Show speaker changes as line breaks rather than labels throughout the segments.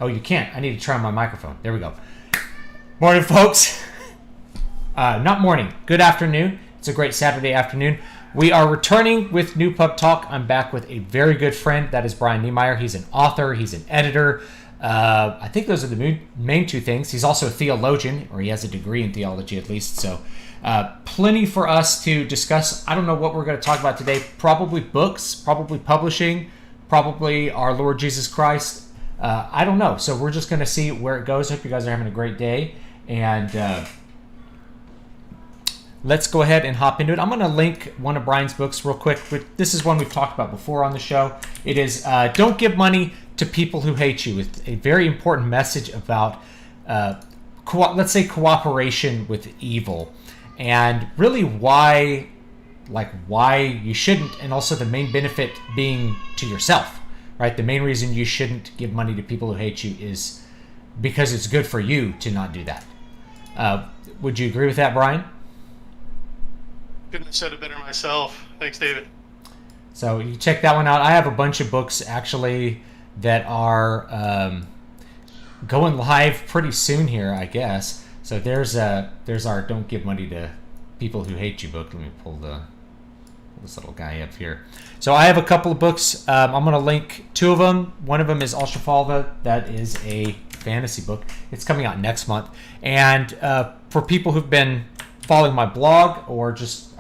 Oh, you can't. I need to turn on my microphone. There we go. Morning, folks. Not morning. Good afternoon. It's a great Saturday afternoon. We are returning with New Pub Talk. I'm back with a very good friend. That is Brian Niemeier. He's an author. He's an editor. I think those are the main two things. He's also a theologian, or he has a degree in theology at least. So plenty for us to discuss. I don't know what we're going to talk about today. Probably books, probably publishing, probably our Lord Jesus Christ. I don't know. So we're just going to see where it goes. Hope you guys are having a great day. And let's go ahead and hop into it. I'm going to link one of Brian's books real quick. This is one we've talked about before on the show. It is Don't Give Money to People Who Hate You. It's a very important message about, let's say, cooperation with evil. And really why you shouldn't, and also the main benefit being to yourself. Right? The main reason you shouldn't give money to people who hate you is because it's good for you to not do that. Would you agree with that, Brian?
Couldn't have said it better myself. Thanks, David.
So you check that one out. I have a bunch of books actually that are going live pretty soon here, I guess. So there's our Don't Give Money to People Who Hate You book. Let me pull this little guy up here. So I have a couple of books. I'm going to link two of them. One of them is Alshafalva. That is a fantasy book. It's coming out next month. And for people who've been following my blog or just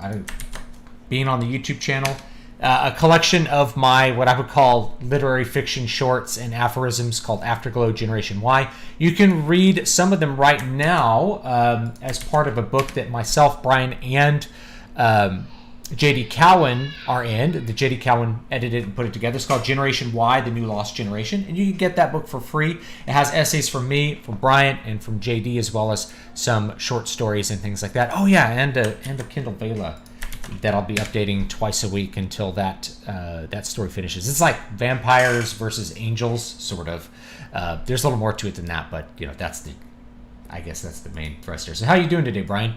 being on the YouTube channel, a collection of my what I would call literary fiction shorts and aphorisms called Afterglow Generation Y. You can read some of them right now as part of a book that myself, Brian, and J.D. Cowan are in. The J.D. Cowan edited and put it together. It's called Generation Y, The New Lost Generation. And you can get that book for free. It has essays from me, from Brian, and from J.D., as well as some short stories and things like that. Oh, yeah, and a Kindle Vela that I'll be updating twice a week until that story finishes. It's like vampires versus angels, sort of. There's a little more to it than that, but I guess that's the main thrust here. So how are you doing today, Brian?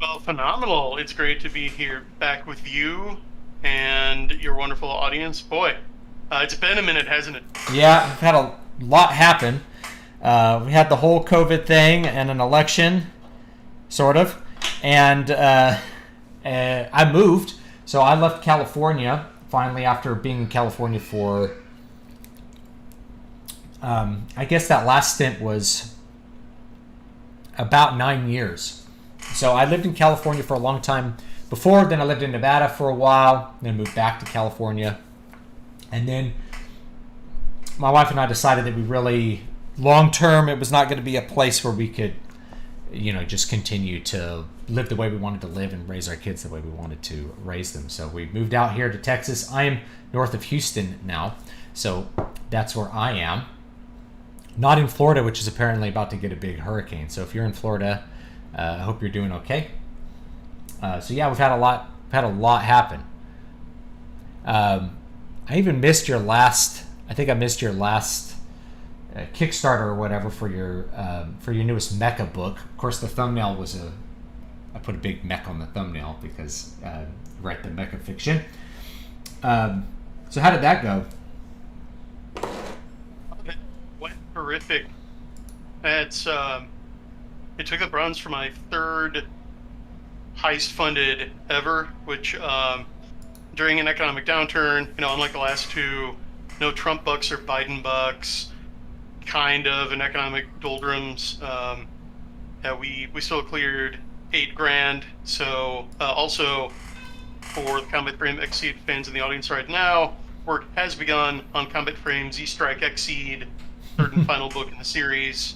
Well, phenomenal. It's great to be here back with you and your wonderful audience. Boy, it's been a minute, hasn't it?
Yeah, we've had a lot happen. We had the whole COVID thing and an election, sort of. And I moved. So I left California, finally, after being in California for, I guess that last stint was about 9 years. So I lived in California for a long time before. Then I lived in Nevada for a while. Then moved back to California. And then my wife and I decided that we really, long term, it was not going to be a place where we could, just continue to live the way we wanted to live and raise our kids the way we wanted to raise them. So we moved out here to Texas. I am north of Houston now. So that's where I am. Not in Florida, which is apparently about to get a big hurricane. So if you're in Florida, I hope you're doing okay. So yeah, we've had a lot happen. I even missed your last. I think I missed your last Kickstarter or whatever for your newest mecha book. Of course, the thumbnail was I put a big mech on the thumbnail because write the mecha fiction. So how did that go?
It went horrific. It took the brunt for my third heist funded ever, which during an economic downturn, unlike the last two, no Trump bucks or Biden bucks, kind of an economic doldrums. We still cleared $8,000. So also for the Combat Frame Exceed fans in the audience right now, work has begun on Combat Frame Z Strike Exceed, third and final book in the series.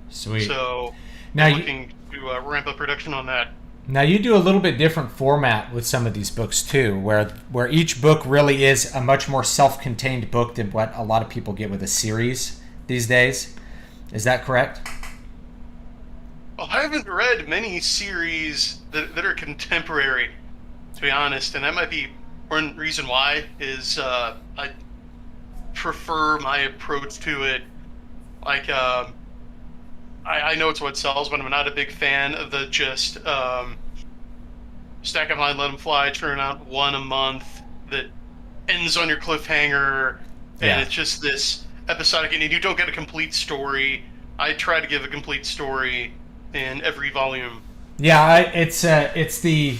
Sweet.
So
now
I'm looking to ramp up production on that.
Now you do a little bit different format with some of these books too, where each book really is a much more self-contained book than what a lot of people get with a series these days. Is that correct?
Well, I haven't read many series that are contemporary, to be honest, and that might be one reason why is I prefer my approach to it. Like, I know it's what sells, but I'm not a big fan of the just stack them high, let them fly, churn out one a month that ends on your cliffhanger, and
Yeah.
it's just this episodic, and you don't get a complete story. I try to give a complete story in every volume.
Yeah, it's the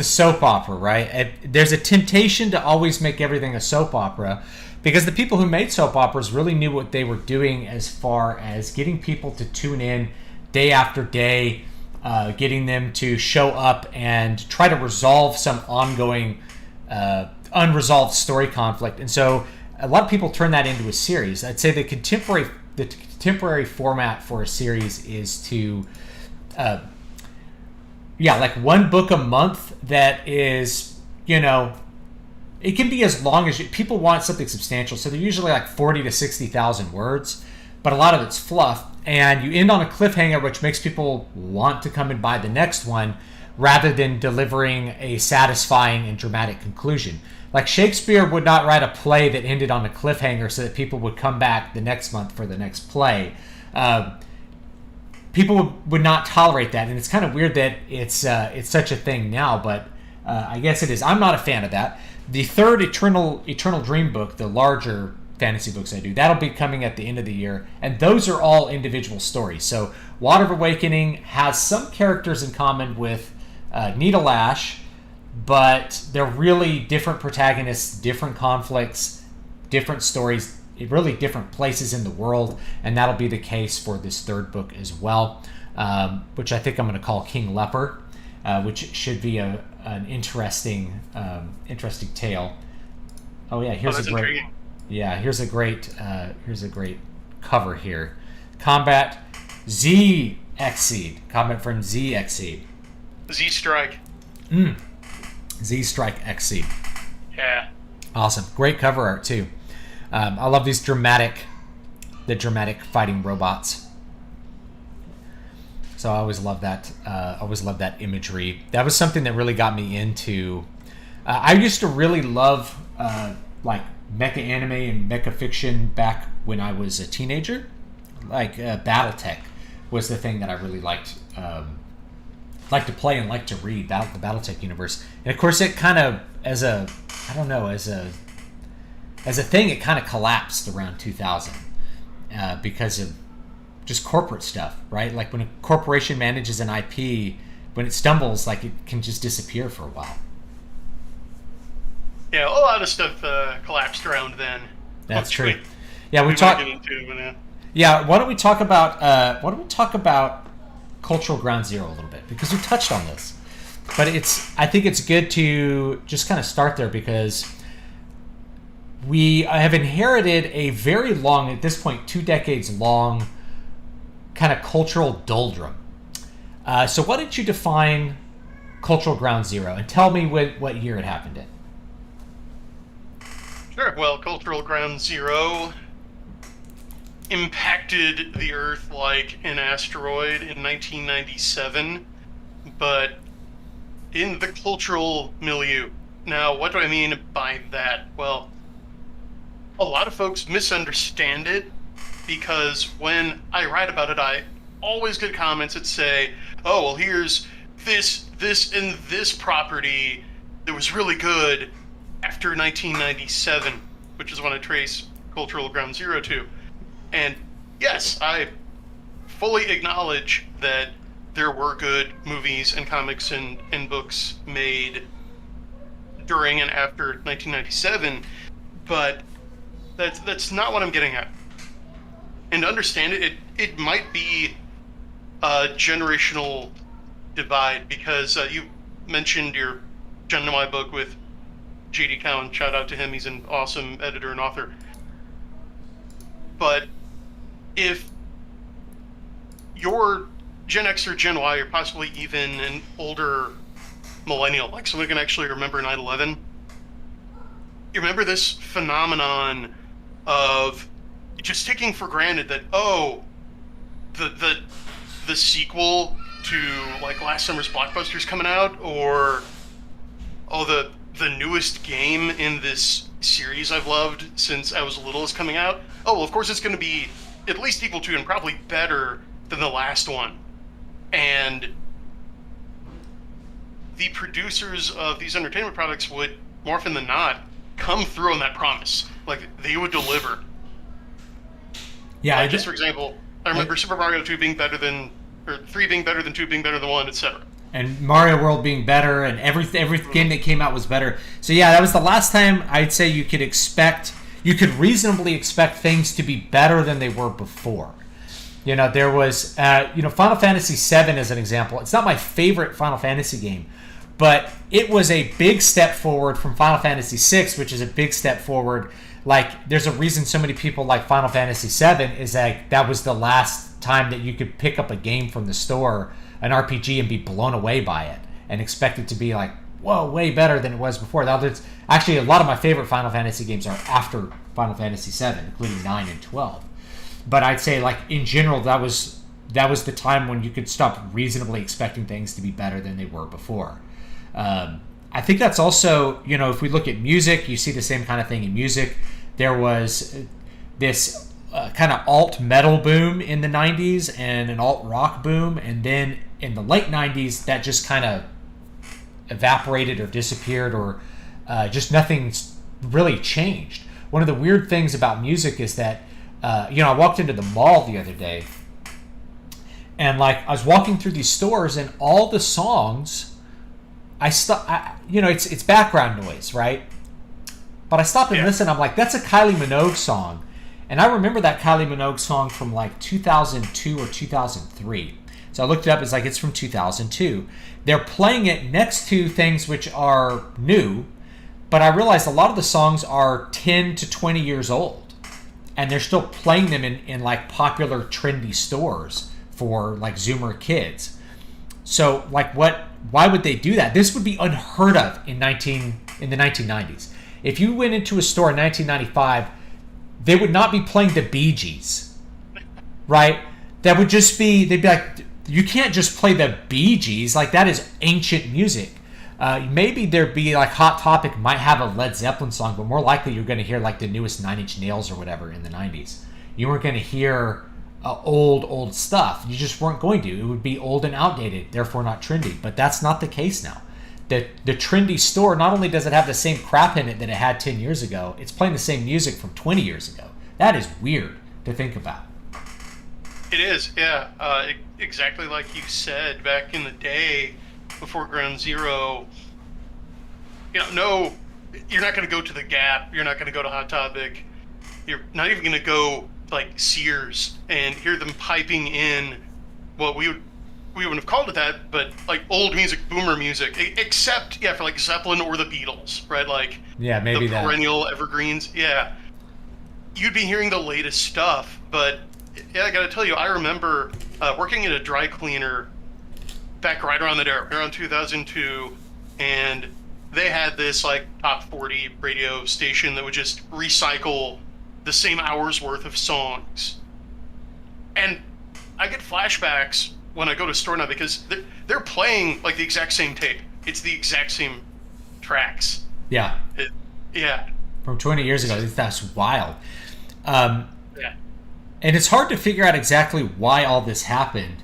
soap opera, right? There's a temptation to always make everything a soap opera because the people who made soap operas really knew what they were doing as far as getting people to tune in day after day, getting them to show up and try to resolve some ongoing unresolved story conflict. And so a lot of people turn that into a series. I'd say the contemporary format for a series is to like one book a month that is, it can be as long as people want something substantial. So they're usually like 40 to 60,000 words, but a lot of it's fluff. And you end on a cliffhanger, which makes people want to come and buy the next one rather than delivering a satisfying and dramatic conclusion. Like Shakespeare would not write a play that ended on a cliffhanger so that people would come back the next month for the next play. People would not tolerate that, and it's kind of weird that it's such a thing now. But I guess it is. I'm not a fan of that. The third Eternal Dream book, the larger fantasy books I do, that'll be coming at the end of the year, and those are all individual stories. So Water of Awakening has some characters in common with Needle Ash, but they're really different protagonists, different conflicts, different stories, really different places in the world, and that'll be the case for this third book as well, which I think I'm going to call King Leper, which should be an interesting tale. Oh yeah, here's
intriguing.
here's a great cover here. Combat Z Exceed. Combat from Z Exceed.
Z Strike.
Z Strike Exceed.
Yeah.
Awesome. Great cover art too. I love these dramatic fighting robots. So I always love that. Imagery. That was something that really got me into. I used to really love like mecha anime and mecha fiction back when I was a teenager. Like BattleTech was the thing that I really liked to play and like to read. The BattleTech universe, and of course it kind of as a thing, it kind of collapsed around 2000 because of just corporate stuff, right? Like when a corporation manages an IP, when it stumbles, like it can just disappear for a while.
Yeah, a lot of stuff collapsed around then.
That's
Which
true. Yeah,
we
talk.
might get into, but,
Yeah, why don't we talk about Cultural Ground Zero a little bit, because we touched on this, but I think it's good to just kind of start there because we have inherited a very long, at this point, 2 decades long, kind of cultural doldrum. So why don't you define Cultural Ground Zero and tell me what year it happened in?
Sure. Well, Cultural Ground Zero impacted the Earth like an asteroid in 1997, but in the cultural milieu. Now, what do I mean by that? Well, a lot of folks misunderstand it because when I write about it, I always get comments that say, oh, well, here's this, and this property that was really good after 1997, which is when I trace Cultural Ground Zero to. And yes, I fully acknowledge that there were good movies and comics and books made during and after 1997, but that's not what I'm getting at. And to understand it might be a generational divide because you mentioned your John Niemeier book with J.D. Cowan. Shout out to him. He's an awesome editor and author. But if you're Gen X or Gen Y, or possibly even an older millennial, like someone who can actually remember 9/11, you remember this phenomenon of just taking for granted that, oh, the sequel to like last summer's blockbuster's coming out, or oh, the newest game in this series I've loved since I was little is coming out. Oh, well, of course it's going to be at least equal to and probably better than the last one. And the producers of these entertainment products would, more often than not, come through on that promise. Like, they would deliver.
Yeah,
like, just for example, I remember Super Mario 2 being better than, or 3 being better than 2 being better than 1, etc.
And Mario World being better, and every game that came out was better. So yeah, that was the last time I'd say you could reasonably expect things to be better than they were before. There was, Final Fantasy VII as an example. It's not my favorite Final Fantasy game, but it was a big step forward from Final Fantasy VI, which is a big step forward. Like, there's a reason so many people like Final Fantasy VII is that was the last time that you could pick up a game from the store, an RPG, and be blown away by it and expect it to be like, whoa, way better than it was before. Now, there's actually a lot of my favorite Final Fantasy games are after Final Fantasy VII, including 9 and 12. But I'd say, like, in general, that was the time when you could stop reasonably expecting things to be better than they were before. I think that's also, if we look at music, you see the same kind of thing in music. There was this kind of alt metal boom in the 90s and an alt rock boom, and then in the late 90s that just kind of evaporated or disappeared, or just nothing's really changed. One of the weird things about music is that I walked into the mall the other day, and I was walking through these stores, and all the songs, it's background noise, right? But I stopped and listened. I'm like, that's a Kylie Minogue song. And I remember that Kylie Minogue song from 2002 or 2003. So I looked it up. It's from 2002. They're playing it next to things which are new, but I realized a lot of the songs are 10 to 20 years old. And they're still playing them in popular trendy stores for Zoomer kids. So why would they do that? This would be unheard of in the 1990s. If you went into a store in 1995, they would not be playing the Bee Gees, right? That would just be, they'd be like, you can't just play the Bee Gees. That is ancient music. Maybe there'd be Hot Topic might have a Led Zeppelin song, but more likely you're going to hear the newest 9 Inch Nails or whatever in the 90s. You weren't going to hear old stuff. You just weren't going to. It would be old and outdated, therefore not trendy. But that's not the case now. The trendy store, not only does it have the same crap in it that it had 10 years ago, it's playing the same music from 20 years ago. That is weird to think about.
It is, yeah. Exactly like you said, back in the day, before Ground Zero, no, you're not going to go to the Gap. You're not going to go to Hot Topic. You're not even going to go Sears and hear them piping in what we wouldn't have called it that, but old music, boomer music, except for Zeppelin or the Beatles, right?
Yeah, maybe
the perennial evergreens. Yeah, you'd be hearing the latest stuff, but I got to tell you, I remember working at a dry cleaner back right around that era, around 2002, and they had this top 40 radio station that would just recycle the same hour's worth of songs. And I get flashbacks when I go to a store now because they're playing the exact same tape. It's the exact same tracks.
Yeah.
Yeah.
From 20 years ago. That's wild.
Yeah.
And it's hard to figure out exactly why all this happened.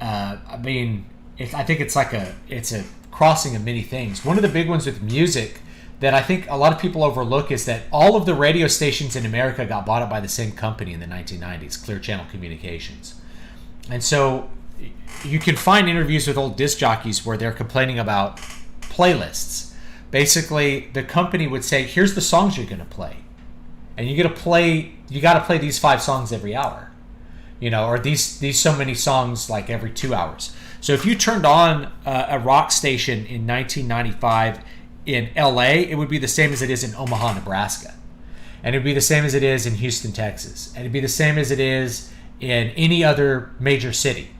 I think it's a crossing of many things. One of the big ones with music that I think a lot of people overlook is that all of the radio stations in America got bought up by the same company in the 1990s, Clear Channel Communications. And so you can find interviews with old disc jockeys where they're complaining about playlists. Basically, the company would say, here's the songs you're going to play. And you got to play these 5 songs every hour. Or these so many songs every 2 hours. So if you turned on a rock station in 1995 in LA, it would be the same as it is in Omaha, Nebraska. And it'd be the same as it is in Houston, Texas. And it'd be the same as it is in any other major city.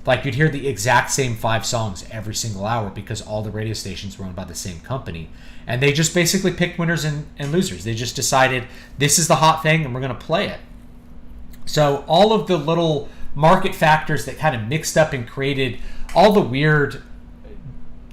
You'd hear the exact same 5 songs every single hour because all the radio stations were owned by the same company. And they just basically picked winners and losers. They just decided this is the hot thing and we're going to play it. So all of the little market factors that kind of mixed up and created all the weird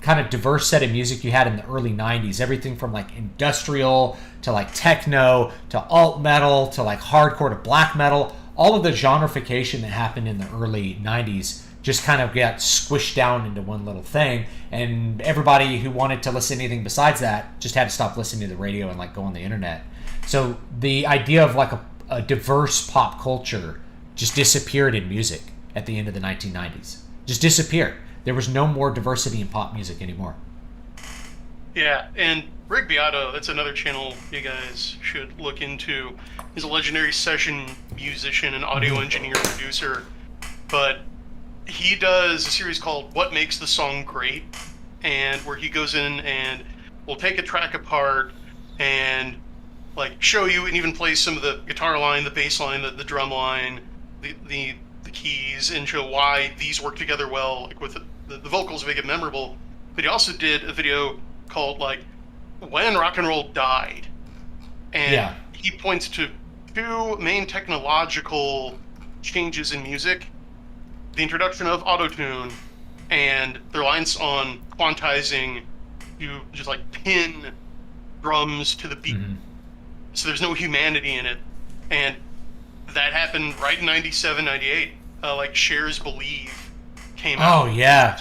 kind of diverse set of music you had in the early 90s, everything from industrial to techno to alt metal to hardcore to black metal, all of the genreification that happened in the early 90s just kind of got squished down into one little thing, and everybody who wanted to listen to anything besides that just had to stop listening to the radio and like go on the internet. So the idea of like a diverse pop culture just disappeared in music at the end of the 1990s. Just disappeared. There was no more diversity in pop music anymore.
Yeah, and Rick Beato, that's another channel you guys should look into. He's a legendary session musician and audio engineer producer, but he does a series called What Makes the Song Great, and where he goes in and will take a track apart and like show you and even play some of the guitar line, the bass line, the drum line, the keys, and show why these work together well, like with the vocals make it memorable. But he also did a video called like When Rock and Roll Died, and he points to two main technological changes in music: the introduction of autotune and the reliance on quantizing to just like pin drums to the beat. So there's no humanity in it. And that happened right in 97, 98. Like Cher's Believe came out.
Oh, yeah.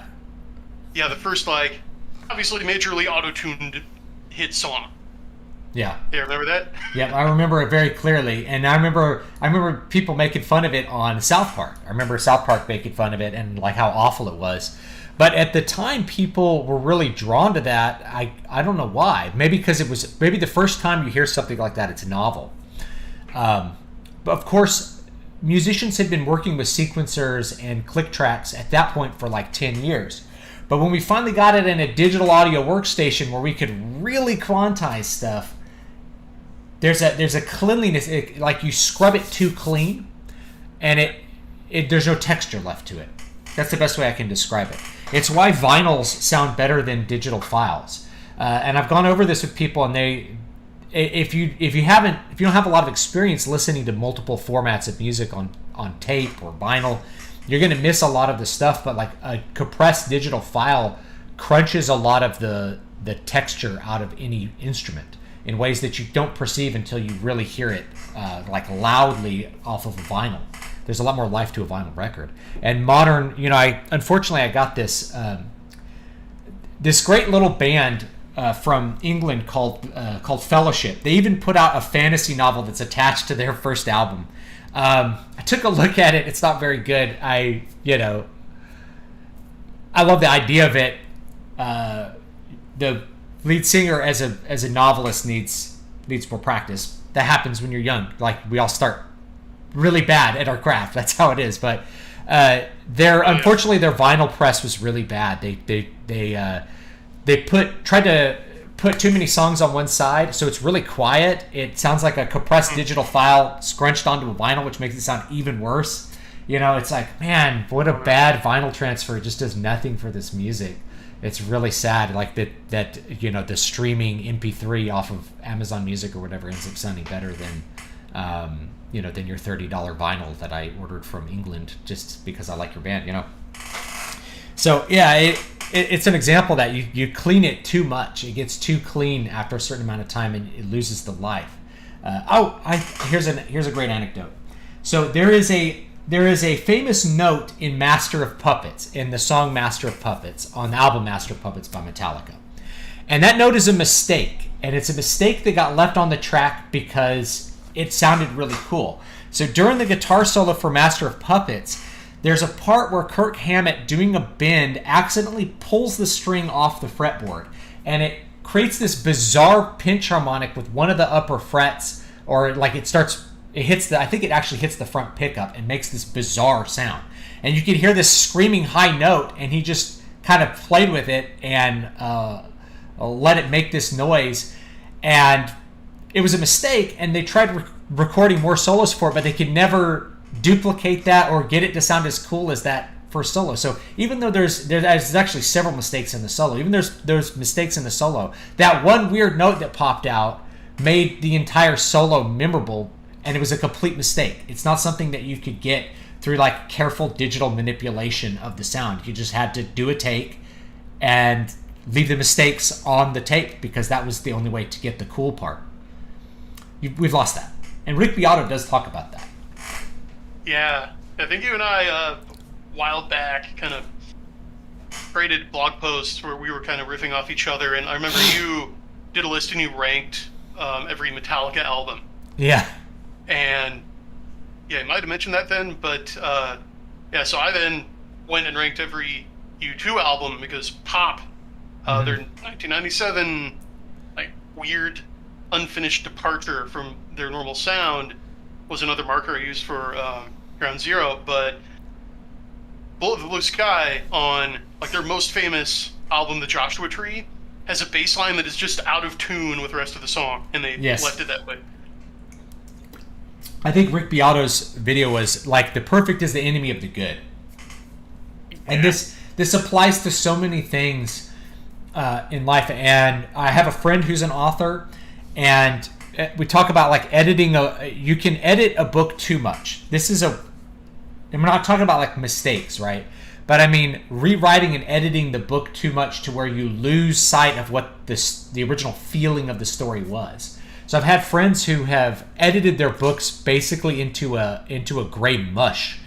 Yeah, the first, like, obviously majorly auto-tuned hit song.
Yeah.
Yeah, remember that?
Yeah, I remember it very clearly. And I remember people making fun of it on South Park. I remember South Park making fun of it and like how awful it was. But at the time, people were really drawn to that. I don't know why. Maybe because it was the first time you hear something like that, it's novel. But of course, musicians had been working with sequencers and click tracks at that point for like 10 years. But when we finally got it in a digital audio workstation where we could really quantize stuff, there's a cleanliness. Like you scrub it too clean, and there's no texture left to it. That's the best way I can describe it. It's why vinyls sound better than digital files. And I've gone over this with people, and if you don't have a lot of experience listening to multiple formats of music on tape or vinyl, you're going to miss a lot of the stuff. But like a compressed digital file crunches a lot of the texture out of any instrument in ways that you don't perceive until you really hear it like loudly off of a vinyl. There's a lot more life to a vinyl record. And modern, unfortunately I got this this great little band from England called Fellowship. They even put out a fantasy novel that's attached to their first album. I took a look at it. It's not very good. I love the idea of it. The lead singer as a novelist needs more practice. That happens when you're young. Like we all start really bad at our craft. That's how it is. But unfortunately their vinyl press was really bad. They tried to put too many songs on one side, so it's really quiet. It sounds like a compressed digital file scrunched onto a vinyl, which makes it sound even worse. It's like, man, what a bad vinyl transfer. It just does nothing for this music. It's really sad. Like that the streaming MP3 off of Amazon Music or whatever ends up sounding better than than your $30 vinyl that I ordered from England just because I like your band, So yeah, it's an example that you clean it too much. It gets too clean after a certain amount of time and it loses the life. Here's a great anecdote. So there is a famous note in Master of Puppets, in the song Master of Puppets, on the album Master of Puppets by Metallica. And that note is a mistake. And it's a mistake that got left on the track because it sounded really cool. So during the guitar solo for Master of Puppets, there's a part where Kirk Hammett, doing a bend, accidentally pulls the string off the fretboard. And it creates this bizarre pinch harmonic with one of the upper frets, or like I think it actually hits the front pickup and makes this bizarre sound. And you can hear this screaming high note, and he just kind of played with it and let it make this noise. And it was a mistake, and they tried recording more solos for it, but they could never duplicate that or get it to sound as cool as that first solo. So even though there's actually several mistakes in the solo, even there's mistakes in the solo, that one weird note that popped out made the entire solo memorable, and it was a complete mistake. It's not something that you could get through like careful digital manipulation of the sound. You just had to do a take and leave the mistakes on the tape because that was the only way to get the cool part. We've lost that. And Rick Beato does talk about that.
Yeah, I think you and I while back kind of created blog posts where we were kind of riffing off each other, and I remember you did a list and you ranked every Metallica album.
Yeah.
And yeah, I might have mentioned that then, but yeah, so I then went and ranked every U2 album because Pop, their 1997 like weird unfinished departure from their normal sound was another marker I used for Ground Zero. But Bullet of the Blue Sky on like their most famous album, The Joshua Tree, has a bass line that is just out of tune with the rest of the song, and they left it that way.
I think Rick Beato's video was like, the perfect is the enemy of the good. And this applies to so many things in life. And I have a friend who's an author, and we talk about like editing. You can edit a book too much. And we're not talking about like mistakes, right? But I mean, rewriting and editing the book too much to where you lose sight of what the original feeling of the story was. So I've had friends who have edited their books basically into a gray mush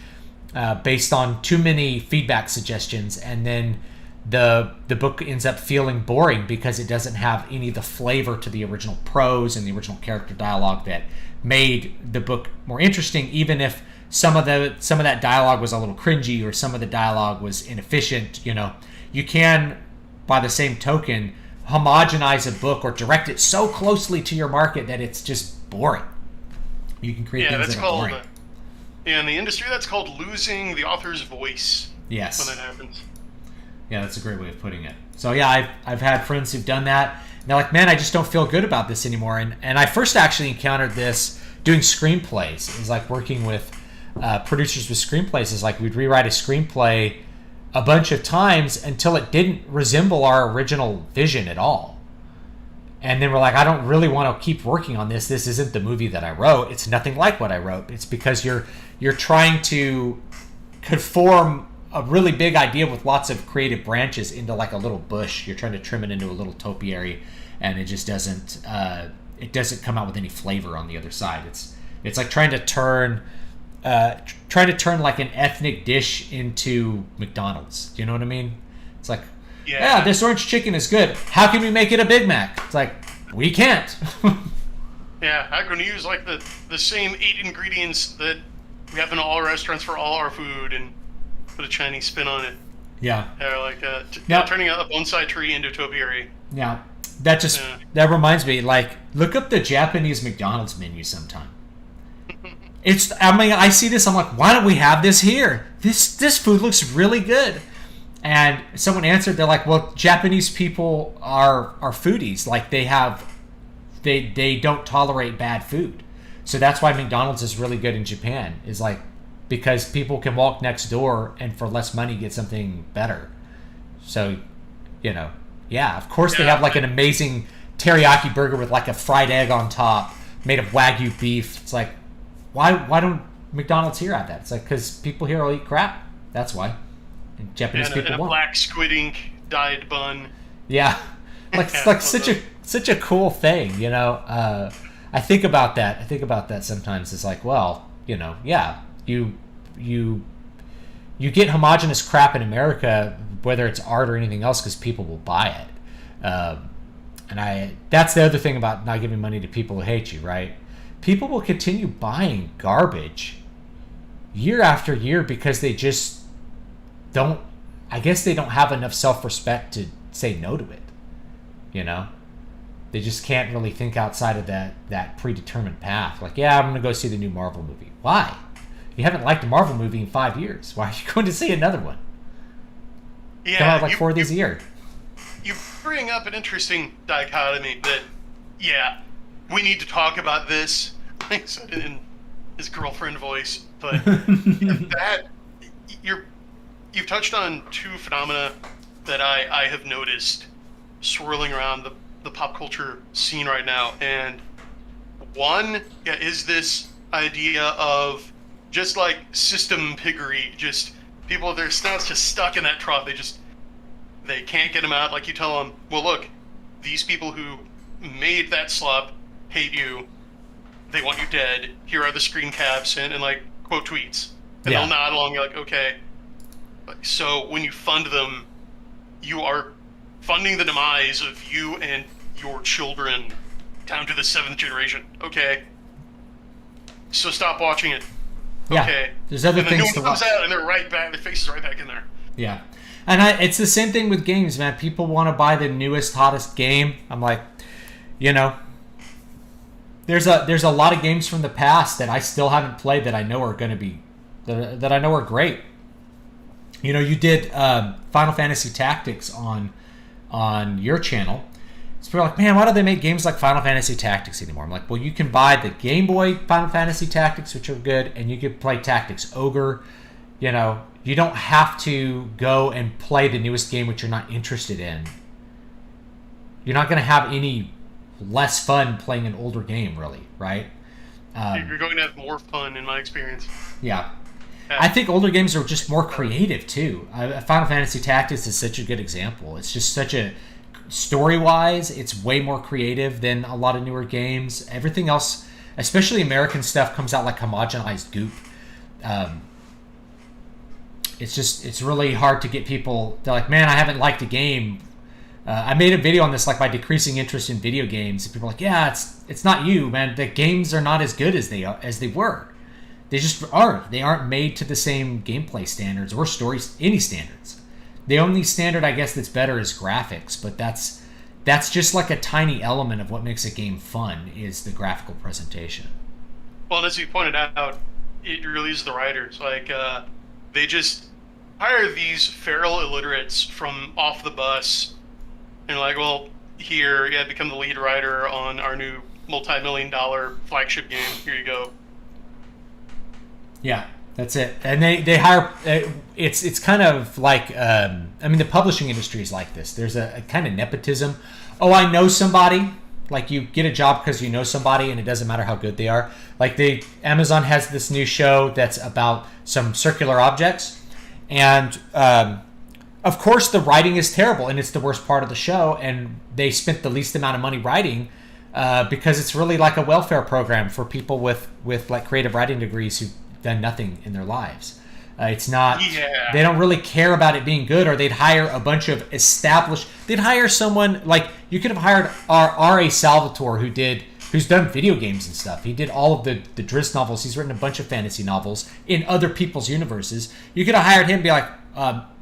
based on too many feedback suggestions, and then the book ends up feeling boring because it doesn't have any of the flavor to the original prose and the original character dialogue that made the book more interesting, even if some of that dialogue was a little cringy or some of the dialogue was inefficient. You can, by the same token, homogenize a book or direct it so closely to your market that it's just boring. You can create things that are boring.
In the industry, that's called losing the author's voice.
Yes.
When that happens.
Yeah, that's a great way of putting it. So yeah, I've had friends who've done that. And they're like, man, I just don't feel good about this anymore. And I first actually encountered this doing screenplays. It was like working with producers with screenplays. Is like we'd rewrite a screenplay a bunch of times until it didn't resemble our original vision at all. And then we're like, I don't really want to keep working on this. This isn't the movie that I wrote. It's nothing like what I wrote. It's because you're trying to conform a really big idea with lots of creative branches into like a little bush. You're trying to trim it into a little topiary, and it just doesn't come out with any flavor on the other side. It's like trying to turn like an ethnic dish into McDonald's. Do you know what I mean? It's like, yeah, this orange chicken is good. How can we make it a Big Mac? It's like, we can't.
Yeah, I'm going to use like the same 8 ingredients that we have in all restaurants for all our food and put a Chinese spin on it.
Yeah.
Like turning a bonsai tree into a topiary.
Yeah. That reminds me, like, look up the Japanese McDonald's menu sometime. I see this, I'm like, why don't we have this here? This food looks really good. And someone answered, they're like, well, Japanese people are foodies. Like, they don't tolerate bad food. So that's why McDonald's is really good in Japan, is like, because people can walk next door and for less money get something better. So, yeah, of course they have like an amazing teriyaki burger with like a fried egg on top made of Wagyu beef. It's like, why don't McDonald's here have that? It's like, because people here will eat crap. That's why. And Japanese people
and a
won't.
Black squid ink dyed bun.
Yeah, it's like such a cool thing, I think about that. I think about that sometimes. It's like, well, yeah, you get homogenous crap in America, whether it's art or anything else, because people will buy it. And that's the other thing about not giving money to people who hate you, right? People will continue buying garbage year after year because they just don't, I guess they don't have enough self-respect to say no to it, They just can't really think outside of that predetermined path. Like, yeah, I'm going to go see the new Marvel movie. Why? You haven't liked a Marvel movie in 5 years. Why are you going to see another one?
Yeah,
come out like 4 of these a year.
You bring up an interesting dichotomy that, yeah, we need to talk about this. I said it in his girlfriend voice, but you've touched on two phenomena that I have noticed swirling around the pop culture scene right now. And one is this idea of just like system piggery, just people, their snouts just stuck in that trough. They can't get them out. Like, you tell them, well, look, these people who made that slop hate you. They want you dead. Here are the screen caps and like quote tweets. And they'll nod along. You're like, okay. So when you fund them, you are funding the demise of you and your children down to the 7th generation. Okay. So stop watching it.
Yeah,
Okay.
there's other
and
things
the
to
new one
watch.
comes out and they're right back. Their face is right back in there.
Yeah. And it's the same thing with games, man. People want to buy the newest, hottest game. I'm like, you know, there's a lot of games from the past that I still haven't played that I know are going to be that I know are great. You know, you did Final Fantasy Tactics on your channel. So people are like, man, why don't they make games like Final Fantasy Tactics anymore? I'm like, well, you can buy the Game Boy Final Fantasy Tactics, which are good, and you can play Tactics Ogre. You know, you don't have to go and play the newest game which you're not interested in. You're not going to have any less fun playing an older game, really, right?
You're going to have more fun, in my experience.
Yeah. I think older games are just more creative, too. Final Fantasy Tactics is such a good example. It's just such a... Story-wise, it's way more creative than a lot of newer games. Everything else, especially American stuff, comes out like homogenized goop. It's really hard to get people... They're like, man, I haven't liked a game. I made a video on this, like, my decreasing interest in video games. And people are like, yeah, it's not you, man. The games are not as good as they were. They just aren't. They aren't made to the same gameplay standards or stories, any standards. The only standard, I guess, that's better is graphics, but that's just like a tiny element of what makes a game fun is the graphical presentation.
Well, and as you pointed out, it really is the writers. Like, they just hire these feral illiterates from off the bus, and like, well, here, yeah, become the lead writer on our new multi-million-dollar flagship game. Here you go.
Yeah, that's it. And they hire. It's kind of like I mean, the publishing industry is like this. There's a kind of nepotism. Oh, I know somebody. Like, you get a job because you know somebody, and it doesn't matter how good they are. Like, Amazon has this new show that's about some circular objects, and of course the writing is terrible, and it's the worst part of the show. And they spent the least amount of money writing because it's really like a welfare program for people with like creative writing degrees who've done nothing in their lives. It's not.
Yeah.
They don't really care about it being good, or they'd hire a bunch of established. They'd hire someone like you could have hired R.A. Salvatore, who's done video games and stuff. He did all of the Driss novels. He's written a bunch of fantasy novels in other people's universes. You could have hired him, and be like,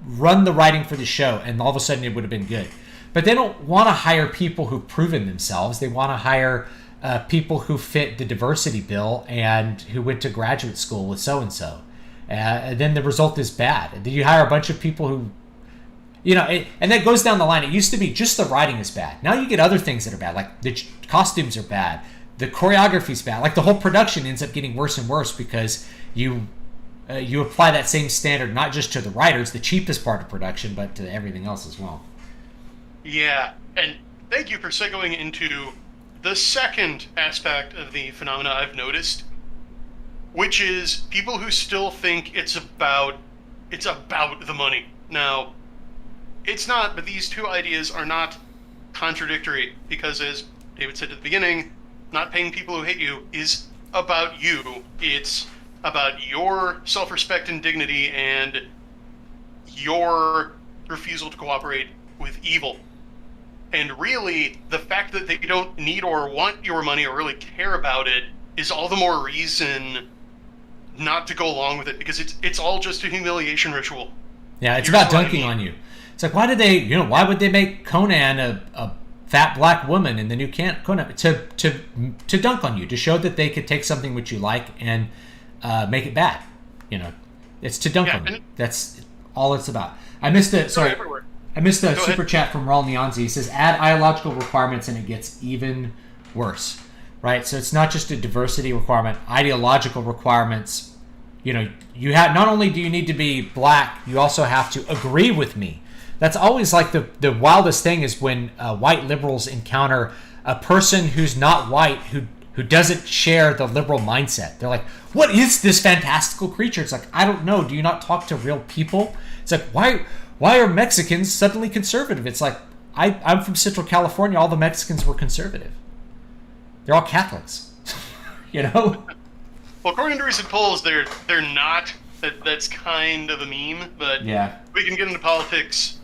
run the writing for the show, and all of a sudden it would have been good. But they don't want to hire people who've proven themselves. They want to hire people who fit the diversity bill and who went to graduate school with so-and-so. And then the result is bad. Then you hire a bunch of people who, and that goes down the line. It used to be just the writing is bad. Now you get other things that are bad, like the costumes are bad, the choreography's bad. Like, the whole production ends up getting worse and worse because you apply that same standard not just to the writers, the cheapest part of production, but to everything else as well.
Yeah, and thank you for segueing into the second aspect of the phenomena I've noticed, which is people who still think it's about the money. Now, it's not, but these two ideas are not contradictory, because as David said at the beginning, not paying people who hate you is about you. It's about your self-respect and dignity and your refusal to cooperate with evil. And really, the fact that they don't need or want your money or really care about it is all the more reason not to go along with it, because it's all just a humiliation ritual.
Yeah, it's about dunking on you. It's like, why would they make Conan a fat black woman in the new Conan to dunk on you, to show that they could take something which you like and make it bad. It's to dunk on you. That's all it's about. I missed a super chat from Raul Nyanzi. He says, add ideological requirements and it gets even worse. Right? So it's not just a diversity requirement, ideological requirements. You have, not only do you need to be black, you also have to agree with me. That's always like the wildest thing is when white liberals encounter a person who's not white, who doesn't share the liberal mindset. They're like, what is this fantastical creature? It's like, I don't know. Do you not talk to real people? It's like, why are Mexicans suddenly conservative? It's like, I'm from Central California. All the Mexicans were conservative. They're all Catholics.
Well, according to recent polls, they're not That's kind of a meme, but
Yeah.
we can get into politics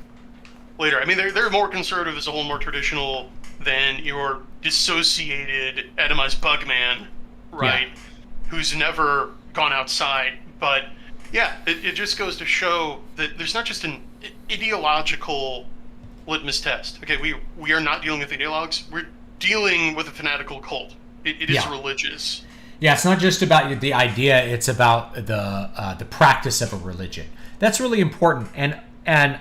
later. I mean, they're more conservative as a whole, more traditional than your dissociated, atomized bug man, right?
Yeah.
Who's never gone outside. But yeah, it just goes to show that there's not just an ideological litmus test. Okay, we are not dealing with ideologues. We're dealing with a fanatical cult. It is
Yeah.
religious.
Yeah, it's not just about the idea; it's about the practice of a religion. That's really important. And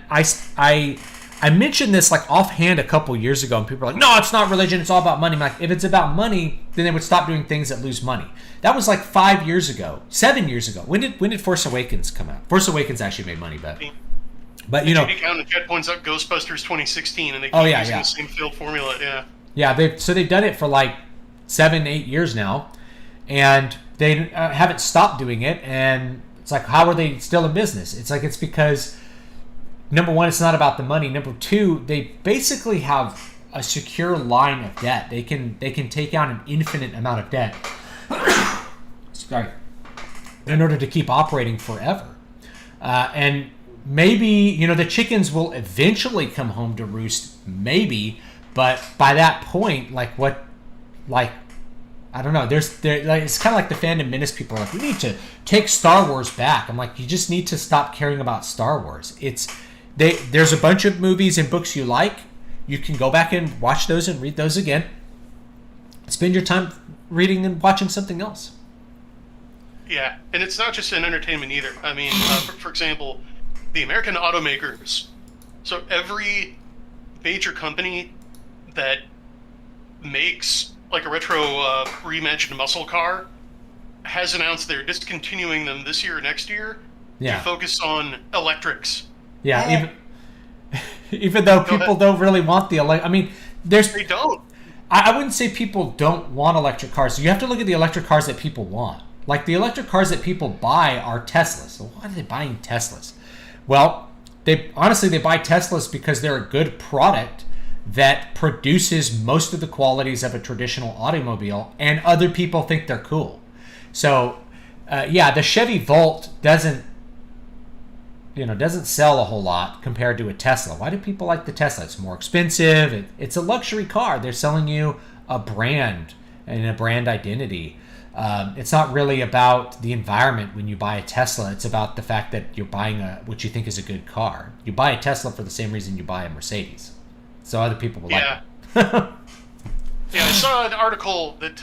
I mentioned this like offhand a couple years ago, and people are like, "No, it's not religion. It's all about money." I'm like, if it's about money, then they would stop doing things that lose money. That was like 5 years ago, 7 years ago. When did Force Awakens come out? Force Awakens actually made money, but you know,
JD Count and Chet points out Ghostbusters 2016, and they keep
oh yeah,
using
yeah,
the same field formula. Yeah.
yeah. They've done it for like 7-8 years now, and they haven't stopped doing it. And it's like, how are they still in business? It's like it's because number one, it's not about the money. Number two, they basically have a secure line of debt. They can take out an infinite amount of debt. Sorry, in order to keep operating forever. And maybe, the chickens will eventually come home to roost, maybe, but by that point, I don't know. It's kind of like the Phantom Menace people are like, we need to take Star Wars back. I'm like, you just need to stop caring about Star Wars. There's a bunch of movies and books you like. You can go back and watch those and read those again. Spend your time reading and watching something else.
Yeah, and it's not just in entertainment either. I mean, for example, the American automakers. So every major company that makes like a retro reimagined muscle car has announced they're discontinuing them this year or next year to focus on electrics.
Yeah, even though people don't really want the electric. I mean,
they don't.
I wouldn't say people don't want electric cars. You have to look at the electric cars that people want. Like the electric cars that people buy are Teslas. So why are they buying Teslas? Well, they buy Teslas because they're a good product that produces most of the qualities of a traditional automobile, and other people think they're cool. So, the Chevy Volt doesn't sell a whole lot compared to a Tesla. Why do people like the Tesla? It's more expensive. It's a luxury car. They're selling you a brand and a brand identity. It's not really about the environment when you buy a Tesla. It's about the fact that you're buying what you think is a good car. You buy a Tesla for the same reason you buy a Mercedes. So other people will like it.
Yeah, I saw an article that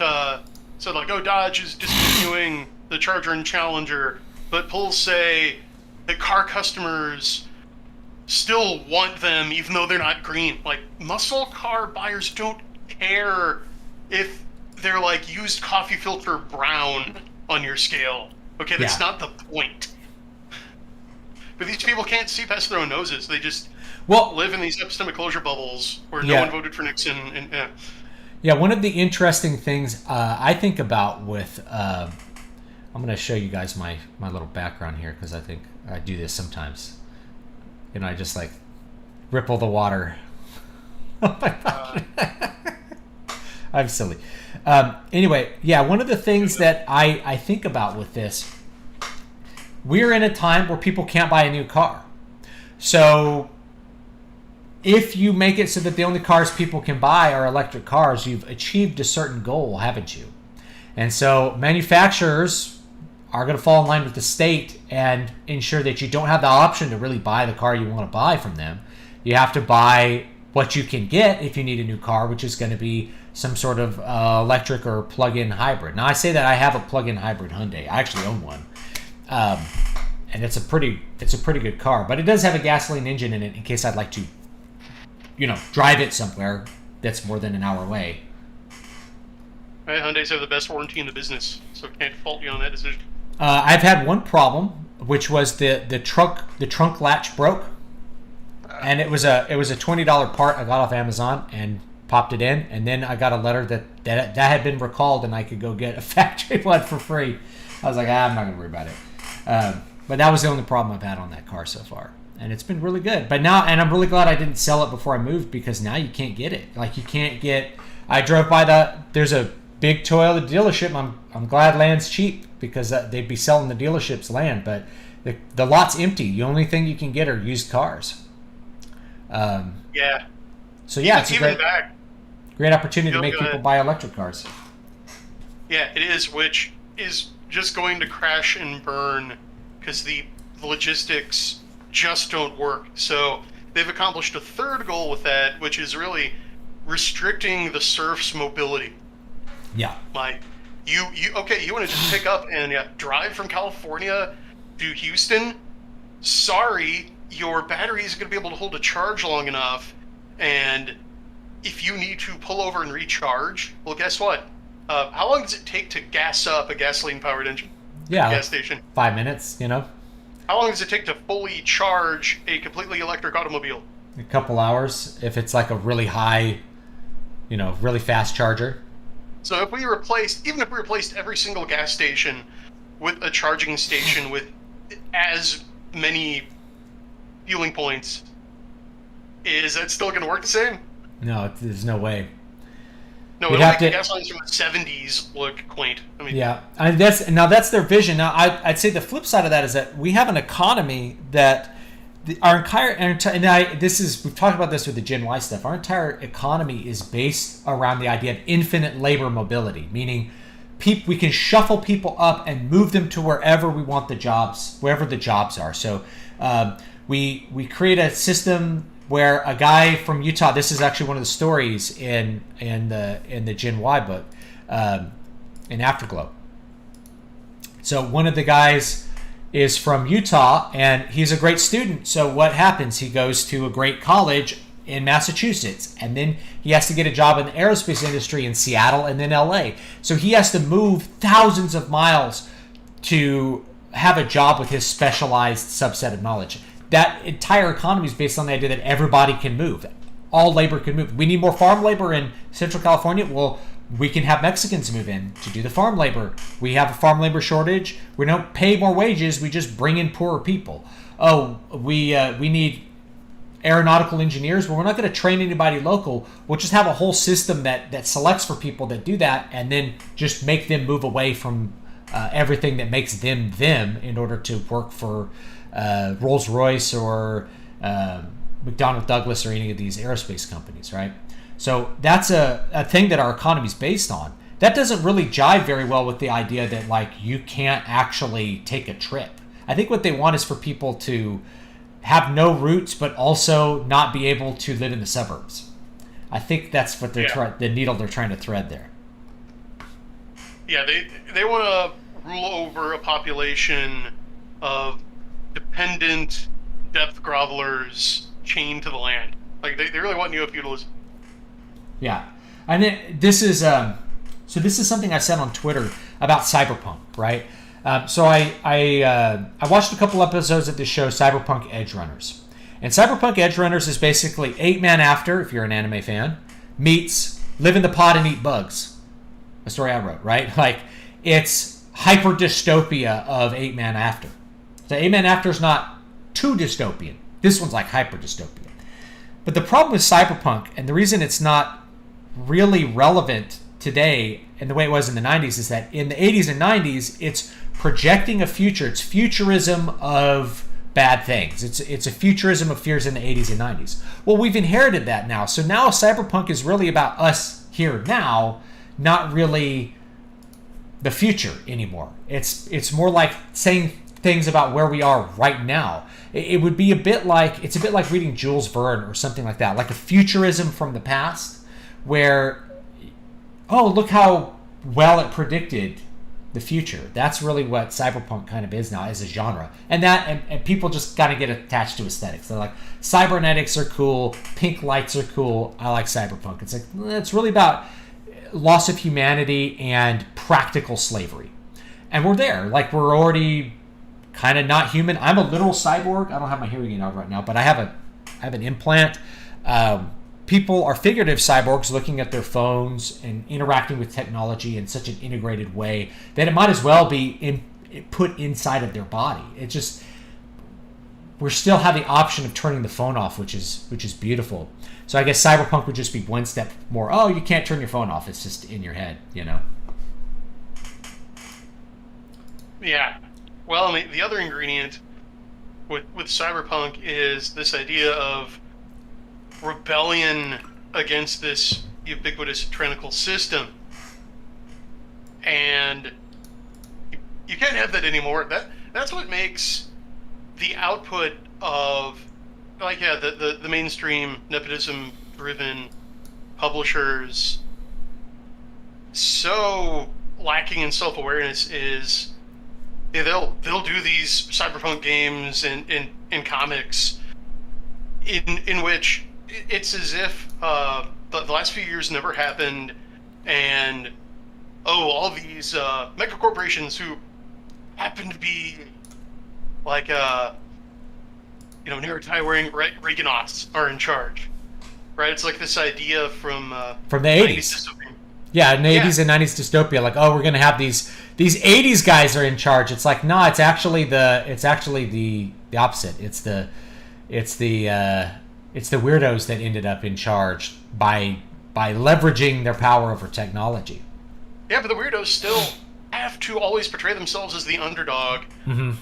said like, Dodge is discontinuing the Charger and Challenger, but polls say that car customers still want them even though they're not green. Like, muscle car buyers don't care if they're like used coffee filter brown on your scale. Okay, that's not the point. But these people can't see past their own noses. They just live in these epistemic closure bubbles where no one voted for Nixon. And
one of the interesting things I think about with I'm going to show you guys my little background here, because I think I do this sometimes. I just like ripple the water. Oh my God. I'm silly. Anyway, one of the things that I think about with this, we're in a time where people can't buy a new car. So if you make it so that the only cars people can buy are electric cars, you've achieved a certain goal, haven't you? And so manufacturers are going to fall in line with the state and ensure that you don't have the option to really buy the car you want to buy from them. You have to buy what you can get if you need a new car, which is going to be some sort of electric or plug-in hybrid. Now, I say that I have a plug-in hybrid Hyundai. I actually own one, and it's a pretty good car. But it does have a gasoline engine in it in case I'd like to, drive it somewhere that's more than an hour away.
Right, Hyundais have the best warranty in the business, so can't fault you on that decision.
I've had one problem, which was the trunk latch broke, and it was a $20 part I got off Amazon and popped it in, and then I got a letter that had been recalled and I could go get a factory one for free. I was like, I'm not gonna worry about it. But that was the only problem I've had on that car so far, and it's been really good. But now, and I'm really glad I didn't sell it before I moved, because now you can't get it. Like, you can't get. I drove by there's a big Toyota dealership. I'm glad land's cheap, because they'd be selling the dealership's land, but The lot's empty. The only thing you can get are used cars.
Yeah.
So yeah, it's a
Even back,
great opportunity to make
good.
people buy electric cars.
Yeah, it is, which is just going to crash and burn because the logistics just don't work. So they've accomplished a third goal with that, which is really restricting the serf's mobility.
Yeah.
Like, you want to just pick up and drive from California to Houston? Sorry, your battery isn't going to be able to hold a charge long enough. And if you need to pull over and recharge, well, guess what? How long does it take to gas up a gasoline-powered engine?
Yeah.
Gas station.
5 minutes, you know?
How long does it take to fully charge a completely electric automobile?
A couple hours if it's like a really high, really fast charger.
So even if we replaced every single gas station with a charging station with as many fueling points, is that still going to work the same?
No, there's no way.
No, it'll make the gas lines from the 70s look quaint. I mean,
yeah, and that's their vision. Now, I'd say the flip side of that is that we have an economy that we've talked about this with the Gen Y stuff. Our entire economy is based around the idea of infinite labor mobility, meaning we can shuffle people up and move them to wherever we want wherever the jobs are. So we create a system where a guy from Utah. This is actually one of the stories in the Gen Y book, in Afterglow. So one of the guys is from Utah, and he's a great student. So what happens? He goes to a great college in Massachusetts, and then he has to get a job in the aerospace industry in Seattle and then LA. So he has to move thousands of miles to have a job with his specialized subset of knowledge. That entire economy is based on the idea that everybody can move. All labor can move. We need more farm labor in Central California. Well, we can have Mexicans move in to do the farm labor. We have a farm labor shortage. We don't pay more wages. We just bring in poorer people. Oh, we need aeronautical engineers. Well, we're not going to train anybody local. We'll just have a whole system that selects for people that do that, and then just make them move away from everything that makes them in order to work for Rolls-Royce or McDonnell Douglas or any of these aerospace companies, right? So that's a thing that our economy is based on. That doesn't really jive very well with the idea that like you can't actually take a trip. I think what they want is for people to have no roots, but also not be able to live in the suburbs. I think that's what the needle they're trying to thread there.
Yeah, they want to rule over a population of dependent depth grovelers chained to the land. Like they really want neo-feudalism.
Yeah, and this is something I said on Twitter about cyberpunk, right? So I watched a couple episodes of this show, Cyberpunk Edge Runners, and Cyberpunk Edge Runners is basically 8 Man After, if you're an anime fan, meets Live in the Pod and Eat Bugs, a story I wrote, right? Like it's hyper dystopia of 8 Man After. So 8 Man After is not too dystopian. This one's like hyper dystopian. But the problem with cyberpunk, and the reason it's not really relevant today and the way it was in the 90s, is that in the 80s and 90s, it's projecting a future. It's futurism of bad things. It's a futurism of fears in the 80s and 90s. Well, we've inherited that now. So now cyberpunk is really about us here now, not really the future anymore. It's more like saying things about where we are right now. It would be a bit like reading Jules Verne or something like that, like a futurism from the past, where, oh, look how well it predicted the future. That's really what cyberpunk kind of is now as a genre, and people just kind of get attached to aesthetics. They're like, cybernetics are cool, pink lights are cool. I like cyberpunk. It's like it's really about loss of humanity and practical slavery, and we're there. Like we're already kind of not human. I'm a literal cyborg. I don't have my hearing aid out right now, but I have an implant. People are figurative cyborgs looking at their phones and interacting with technology in such an integrated way that it might as well be put inside of their body. It just, we still have the option of turning the phone off, which is beautiful. So I guess cyberpunk would just be one step more. Oh, you can't turn your phone off. It's just in your head, you know?
Yeah. Well, and the other ingredient with cyberpunk is this idea of rebellion against this ubiquitous tyrannical system, and you can't have that anymore. That's what makes the output of the mainstream nepotism driven publishers so lacking in self-awareness. Is they'll do these cyberpunk games in comics in which it's as if the last few years never happened, and all these mega corporations who happen to be like narrative-wearing Reaganomics are in charge, right? It's like this idea from
the 80s. Yeah, in the 80s and 90s dystopia, like, oh, we're gonna have these 80s guys are in charge. It's like, no, it's actually the opposite. It's the weirdos that ended up in charge by leveraging their power over technology.
Yeah, but the weirdos still have to always portray themselves as the underdog,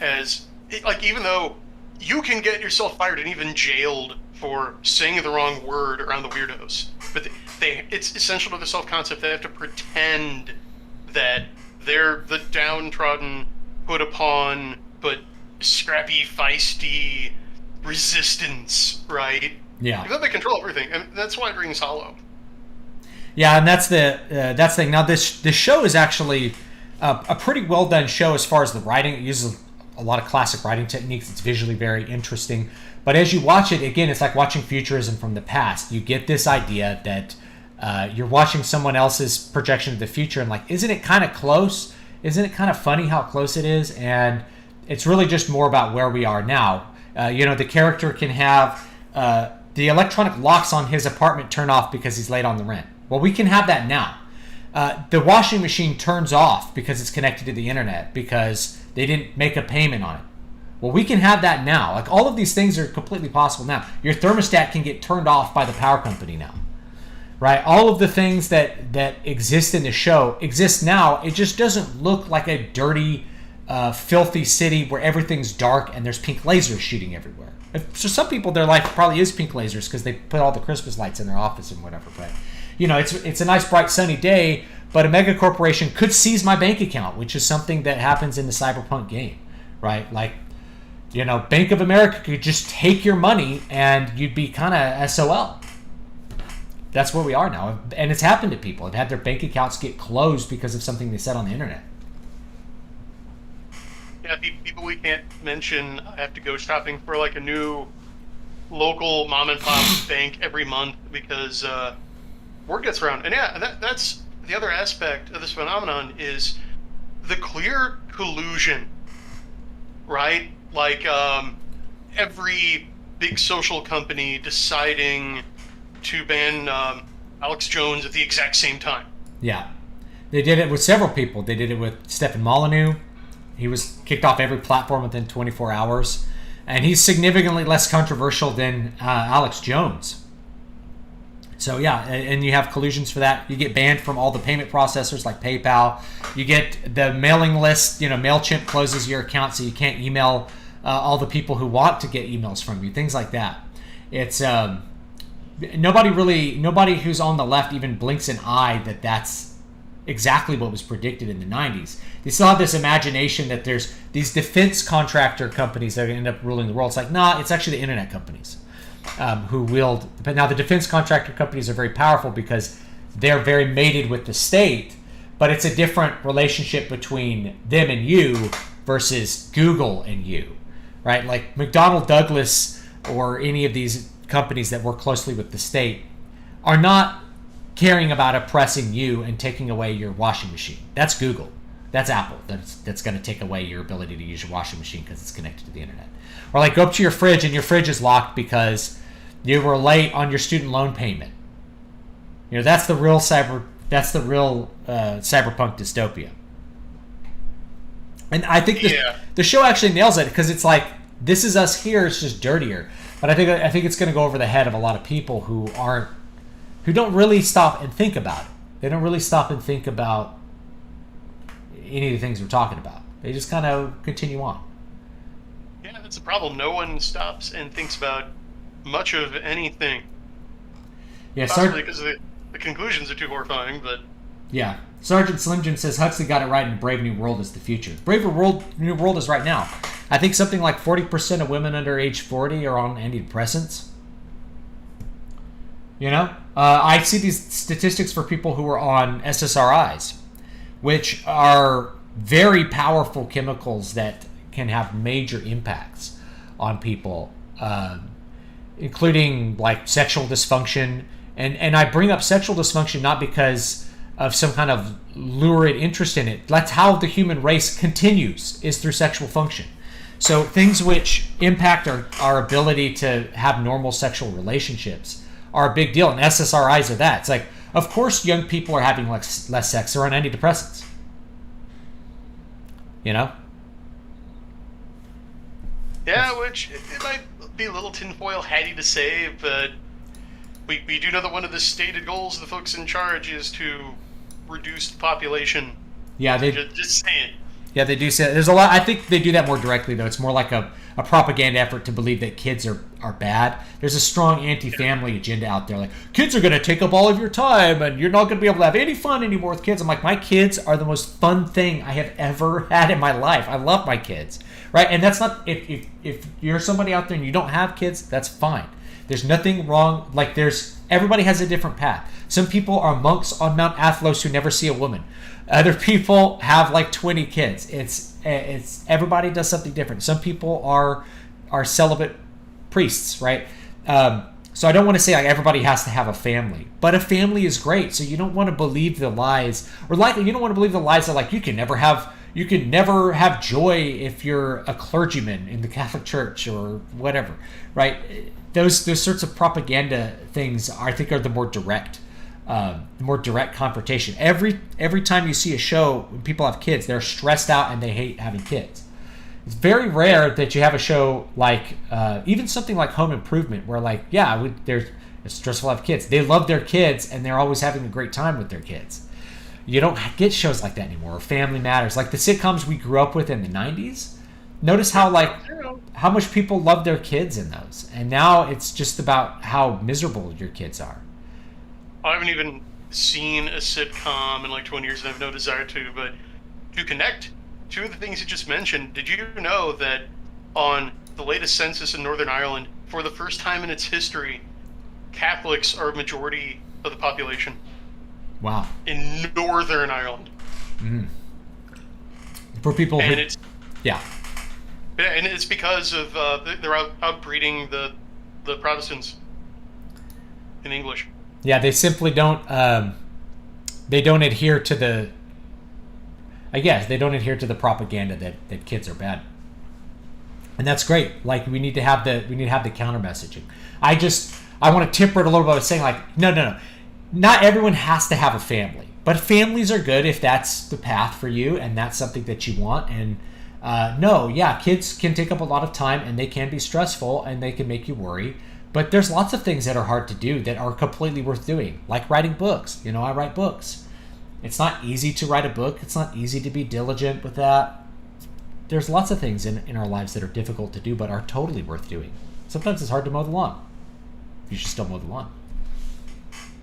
as like, even though you can get yourself fired and even jailed for saying the wrong word around the weirdos, but it's essential to the self-concept. They have to pretend that they're the downtrodden, put upon, but scrappy, feisty resistance, right?
Yeah.
Even though they control everything, and that's why it rings hollow.
Yeah, and that's the thing. Now, this show is actually a pretty well done show as far as the writing. It uses a lot of classic writing techniques. It's visually very interesting. But as you watch it, again, it's like watching futurism from the past. You get this idea that you're watching someone else's projection of the future, and like, isn't it kind of close? Isn't it kind of funny how close it is? And it's really just more about where we are now. The character can have the electronic locks on his apartment turn off because he's late on the rent. Well, we can have that now. The washing machine turns off because it's connected to the internet because they didn't make a payment on it. Well, we can have that now. Like, all of these things are completely possible now. Your thermostat can get turned off by the power company now, right? All of the things that exist in the show exist now. It just doesn't look like a dirty, filthy city where everything's dark and there's pink lasers shooting everywhere. So some people, their life probably is pink lasers because they put all the Christmas lights in their office and whatever. But it's a nice, bright, sunny day. But a mega corporation could seize my bank account, which is something that happens in the cyberpunk game, right? Like, Bank of America could just take your money and you'd be kind of SOL. That's where we are now. And it's happened to people. They've had their bank accounts get closed because of something they said on the internet.
Yeah, people we can't mention have to go shopping for like a new local mom and pop bank every month because word gets around. And yeah, that's the other aspect of this phenomenon is the clear collusion, right? Like every big social company deciding to ban Alex Jones at the exact same time.
Yeah. They did it with several people. They did it with Stefan Molyneux. He was kicked off every platform within 24 hours. And he's significantly less controversial than Alex Jones. So yeah, and you have collusions for that. You get banned from all the payment processors like PayPal. You get the mailing list. MailChimp closes your account so you can't email all the people who want to get emails from you. Things like that. It's nobody who's on the left even blinks an eye that that's exactly what was predicted in the 90s. They still have this imagination that there's these defense contractor companies that are going to end up ruling the world. It's like, nah, it's actually the internet companies who wield. But now the defense contractor companies are very powerful because they're very mated with the state, but it's a different relationship between them and you versus Google and you, right? Like McDonnell Douglas or any of these companies that work closely with the state are not caring about oppressing you and taking away your washing machine. That's Google. That's Apple. That's going to take away your ability to use your washing machine because it's connected to the internet. Or like go up to your fridge and your fridge is locked because you were late on your student loan payment. That's the real cyberpunk dystopia. And I think the show actually nails it because it's like, this is us here. It's just dirtier. But I think it's going to go over the head of a lot of people who don't really stop and think about it. They don't really stop and think about any of the things we're talking about. They just kind of continue on.
Yeah, That's the problem. No one stops and thinks about much of anything.
Yeah,
Possibly because the conclusions are too horrifying, but...
Yeah. Sergeant Slim Jim says Huxley got it right and Brave New World is the future. Brave New World is right now. I think something like 40% of women under age 40 are on antidepressants. You know? I see these statistics for people who are on SSRIs, which are very powerful chemicals that can have major impacts on people, including like sexual dysfunction. And I bring up sexual dysfunction not because of some kind of lurid interest in it. That's how the human race continues, is through sexual function. So things which impact our ability to have normal sexual relationships are a big deal, and SSRIs are that. It's like, of course young people are having less sex. They're on antidepressants. You know?
Yeah, which it might be a little tinfoil hatty to say, but we do know that one of the stated goals of the folks in charge is to reduce the population.
Yeah, they
just saying.
Yeah, they do say there's a lot. I think they do that more directly though. It's more like a propaganda effort to believe that kids are bad. There's a strong anti-family agenda out there. Like, kids are going to take up all of your time and you're not going to be able to have any fun anymore with kids. I'm like, my kids are the most fun thing I have ever had in my life. I love my kids, right? And that's not, if you're somebody out there and you don't have kids, that's fine. There's nothing wrong. Like, everybody has a different path. Some people are monks on Mount Athos who never see a woman. Other people have like 20 kids. It's everybody does something different. Some people are celibate priests, right? So I don't want to say like everybody has to have a family, but a family is great. So you don't want to believe the lies, or like you don't want to believe the lies that like you can never have joy if you're a clergyman in the Catholic Church or whatever, right? Those sorts of propaganda things I think are the more direct confrontation. Every time you see a show when people have kids, they're stressed out and they hate having kids. It's very rare that you have a show like even something like Home Improvement, where like it's stressful to have kids. They love their kids and they're always having a great time with their kids. You don't get shows like that anymore. Or Family Matters, like the sitcoms we grew up with in the 90s. Notice how much people love their kids in those, and now it's just about how miserable your kids are.
I haven't even seen a sitcom in like 20 years and I have no desire to, but to connect two of the things you just mentioned, did you know that on the latest census in Northern Ireland, for the first time in its history, Catholics are a majority of the population?
Wow.
In Northern Ireland.
Mm. For people
and
who...
it's
Yeah.
And it's because of they're outbreeding the Protestants in English.
Yeah, they simply don't. They don't adhere to the. I guess they don't adhere to the propaganda that kids are bad, and that's great. Like we need to have the counter messaging. I want to temper it a little bit by saying like no, not everyone has to have a family, but families are good if that's the path for you and that's something that you want. And kids can take up a lot of time and they can be stressful and they can make you worry. But there's lots of things that are hard to do that are completely worth doing, like writing books. You know, I write books. It's not easy to write a book. It's not easy to be diligent with that. There's lots of things in our lives that are difficult to do but are totally worth doing. Sometimes it's hard to mow the lawn. You should still mow the lawn.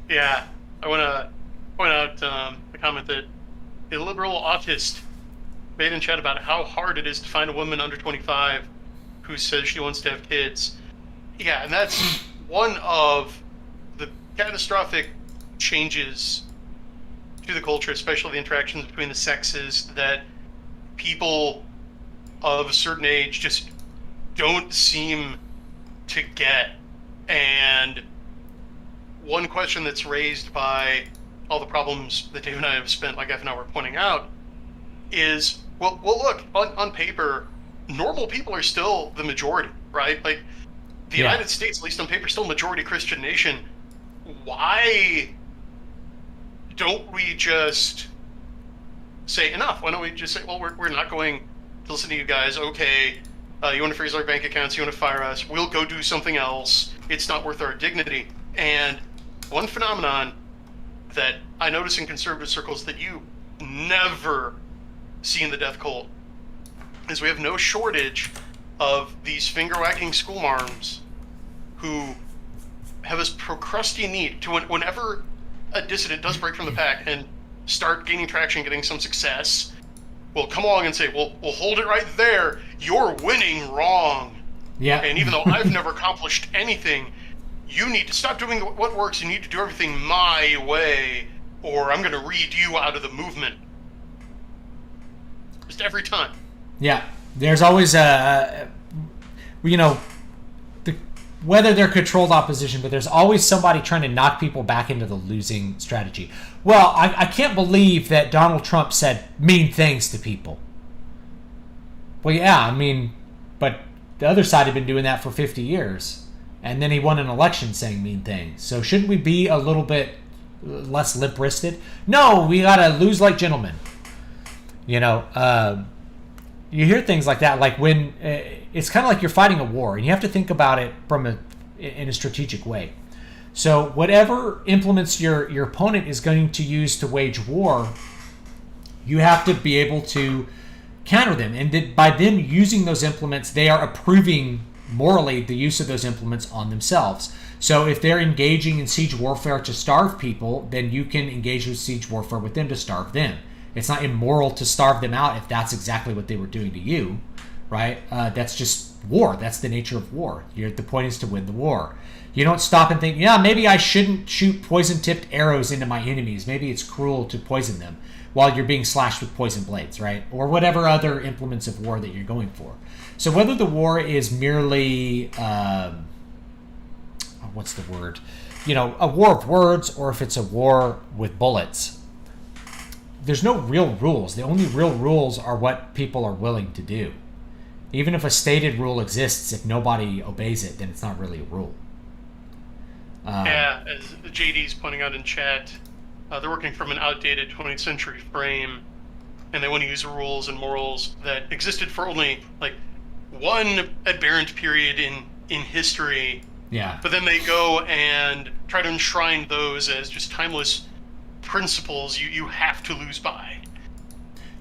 Yeah, I want to point out the comment that a liberal autist made in chat about how hard it is to find a woman under 25 who says she wants to have kids. Yeah, and that's one of the catastrophic changes to the culture, especially the interactions between the sexes, that people of a certain age just don't seem to get. And one question that's raised by all the problems that Dave and I have spent like half an hour pointing out is, well look, on paper, normal people are still the majority, right? Like, the United States, at least on paper, still a majority Christian nation. Why don't we just say enough? Why don't we just say, well, we're not going to listen to you guys. Okay, you want to freeze our bank accounts, you want to fire us, we'll go do something else. It's not worth our dignity. And one phenomenon that I notice in conservative circles that you never see in the death cult is we have no shortage of these finger-wagging schoolmarms who have this procrusting need to, whenever a dissident does break from the pack and start gaining traction, getting some success, will come along and say, well, we'll hold it right there. You're winning wrong.
Yeah.
And even though I've never accomplished anything, you need to stop doing what works. You need to do everything my way, or I'm going to read you out of the movement. Just every time.
Yeah. There's always whether they're controlled opposition, but there's always somebody trying to knock people back into the losing strategy. Well, I can't believe that Donald Trump said mean things to people. Well, yeah, I mean, but the other side had been doing that for 50 years. And then he won an election saying mean things. So shouldn't we be a little bit less limp-wristed? No, we got to lose like gentlemen. You hear things like that, like when it's kind of like you're fighting a war, and you have to think about it in a strategic way. So whatever implements your opponent is going to use to wage war, you have to be able to counter them. And by them using those implements, they are approving morally the use of those implements on themselves. So if they're engaging in siege warfare to starve people, then you can engage with siege warfare with them to starve them. It's not immoral to starve them out if that's exactly what they were doing to you, right? That's just war. That's the nature of war. The point is to win the war. You don't stop and think, yeah, maybe I shouldn't shoot poison-tipped arrows into my enemies. Maybe it's cruel to poison them while you're being slashed with poison blades, right? Or whatever other implements of war that you're going for. So whether the war is merely, what's the word? A war of words, or if it's a war with bullets, there's no real rules. The only real rules are what people are willing to do. Even if a stated rule exists, if nobody obeys it, then it's not really a rule.
Yeah, as JD's pointing out in chat, they're working from an outdated 20th century frame, and they want to use rules and morals that existed for only like one aberrant period in history.
Yeah.
But then they go and try to enshrine those as just timeless principles you have to lose by.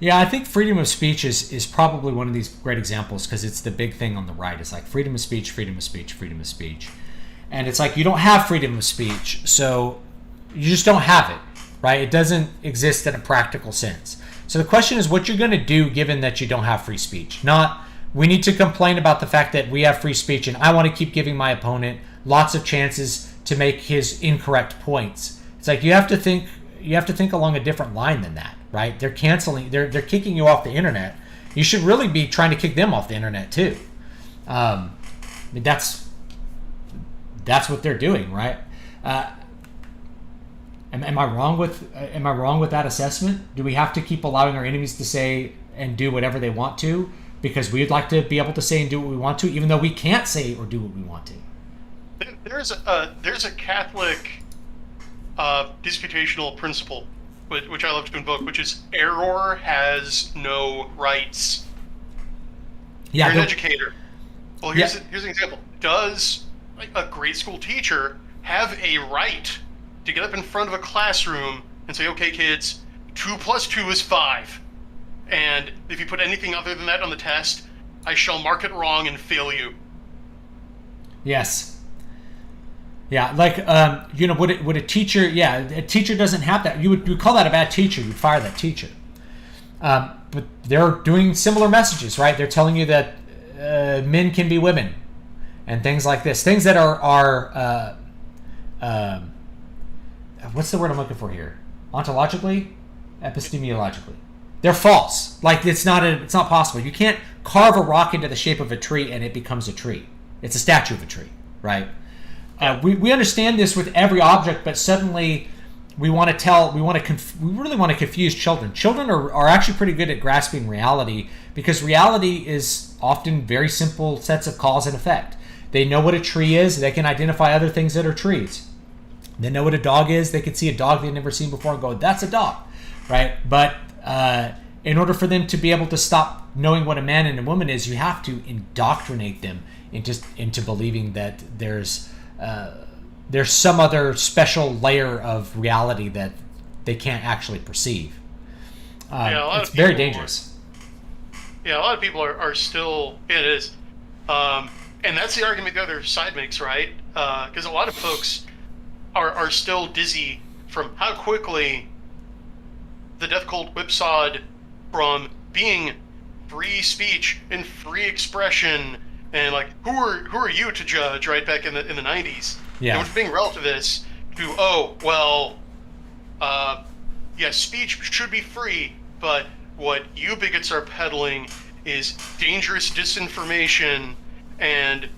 Yeah, I think freedom of speech is probably one of these great examples, because it's the big thing on the right. It's like freedom of speech, freedom of speech, freedom of speech. And it's like you don't have freedom of speech, so you just don't have it, right? It doesn't exist in a practical sense. So the question is what you're going to do given that you don't have free speech. Not, we need to complain about the fact that we have free speech and I want to keep giving my opponent lots of chances to make his incorrect points. It's like you have to think along a different line than that, right? They're kicking you off the internet. You should really be trying to kick them off the internet too. I mean, that's what they're doing, right? Am I wrong with that assessment? Do we have to keep allowing our enemies to say and do whatever they want to because we'd like to be able to say and do what we want to, even though we can't say or do what we want to?
There's a Catholic disputational principle, which I love to invoke, which is error has no rights.
Yeah,
you're an educator. Well, here's an example. Does a grade school teacher have a right to get up in front of a classroom and say, okay, kids, 2 + 2 is 5. And if you put anything other than that on the test, I shall mark it wrong and fail you.
Yes. Yeah, like, would a teacher, a teacher doesn't have that. You would call that a bad teacher. You'd fire that teacher. But they're doing similar messages, right? They're telling you that men can be women and things like this. Things that are what's the word I'm looking for here? Ontologically? Epistemologically. They're false. Like, it's not possible. You can't carve a rock into the shape of a tree and it becomes a tree. It's a statue of a tree, right? We understand this with every object, but suddenly we really want to confuse children. Children are actually pretty good at grasping reality because reality is often very simple sets of cause and effect. They know what a tree is. They can identify other things that are trees. They know what a dog is. They can see a dog they've never seen before and go, that's a dog, right? But in order for them to be able to stop knowing what a man and a woman is, you have to indoctrinate them into believing that there's some other special layer of reality that they can't actually perceive. It's very dangerous.
Yeah, a lot of people are still, it is, And that's the argument the other side makes, right? Because a lot of folks are still dizzy from how quickly the death cult whipsawed from being free speech and free expression, and like who are you to judge, right, back in the 90s?
Yeah.
And being relativist to yeah, speech should be free, but what you bigots are peddling is dangerous disinformation, and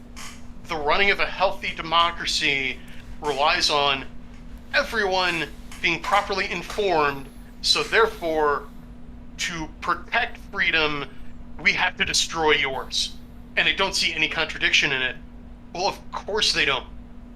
the running of a healthy democracy relies on everyone being properly informed, so therefore, to protect freedom, we have to destroy yours. And they don't see any contradiction in it. Well, of course they don't.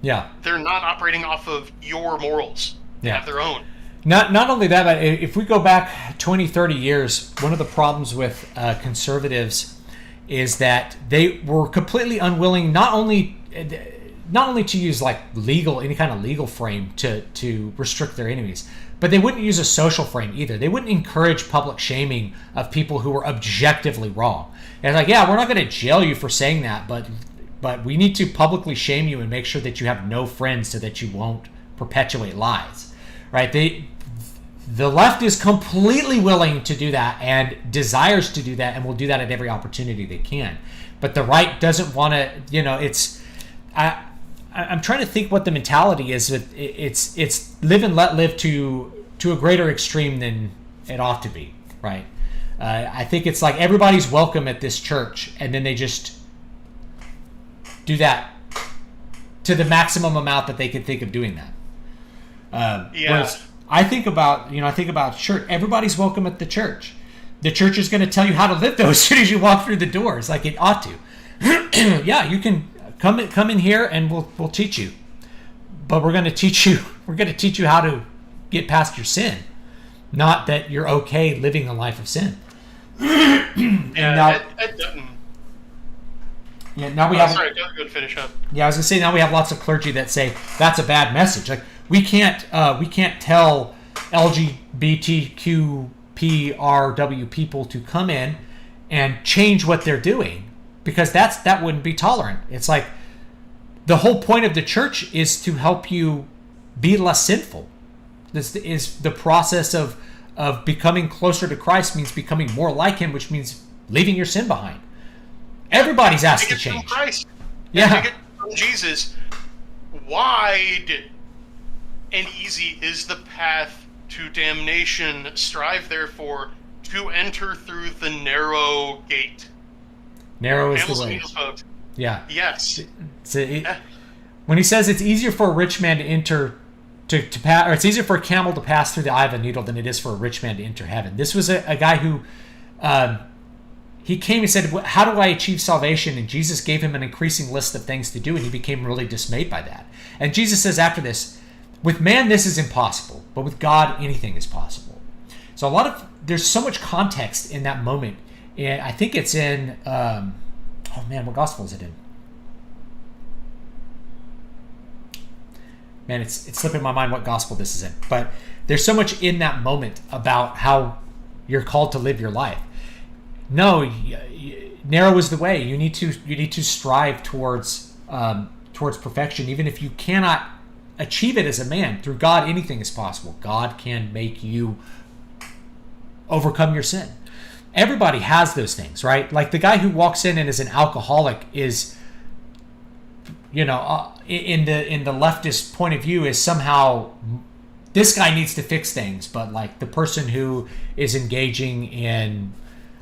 Yeah.
They're not operating off of your morals. They have their own.
Not only that, but if we go back 20, 30 years, one of the problems with conservatives is that they were completely unwilling not only to use like any kind of legal frame to restrict their enemies, but they wouldn't use a social frame either. They wouldn't encourage public shaming of people who were objectively wrong. And like, yeah, we're not going to jail you for saying that, but we need to publicly shame you and make sure that you have no friends so that you won't perpetuate lies, right? The left is completely willing to do that and desires to do that and will do that at every opportunity they can. But the right doesn't want to, I'm trying to think what the mentality is. It's live and let live to a greater extreme than it ought to be, right? I think it's like everybody's welcome at this church, and then they just do that to the maximum amount that they can think of doing that. Whereas I think about church. Everybody's welcome at the church. The church is going to tell you how to live though as soon as you walk through the doors, like it ought to. Yeah, you can come in here and we'll teach you. But we're going to teach you how to get past your sin, not that you're okay living a life of sin.
Now we have. Sorry, go finish up.
Yeah, I was gonna say now we have lots of clergy that say that's a bad message. Like we can't tell LGBTQPRW people to come in and change what they're doing because that wouldn't be tolerant. It's like the whole point of the church is to help you be less sinful. This is the process of becoming closer to Christ means becoming more like Him, which means leaving your sin behind. Everybody's asked to change.
Christ.
Yeah.
Take it from Jesus. Wide and easy is the path to damnation. Strive, therefore, to enter through the narrow gate.
Narrow is the way. Yeah.
Yes.
When he says it's easier for a rich man to enter to pass, or it's easier for a camel to pass through the eye of a needle than it is for a rich man to enter heaven. This was a guy who he came and said, how do I achieve salvation? And Jesus gave him an increasing list of things to do, and he became really dismayed by that. And Jesus says after this, with man this is impossible, but with God anything is possible. So there's so much context in that moment, and I think it's in what gospel is it in? Man, it's slipping my mind what gospel this is in. But there's so much in that moment about how you're called to live your life. No, narrow is the way. You need to strive towards perfection, even if you cannot achieve it as a man. Through God, anything is possible. God can make you overcome your sin. Everybody has those things, right? Like the guy who walks in and is an alcoholic is, in the leftist point of view, is somehow this guy needs to fix things, but like the person who is engaging in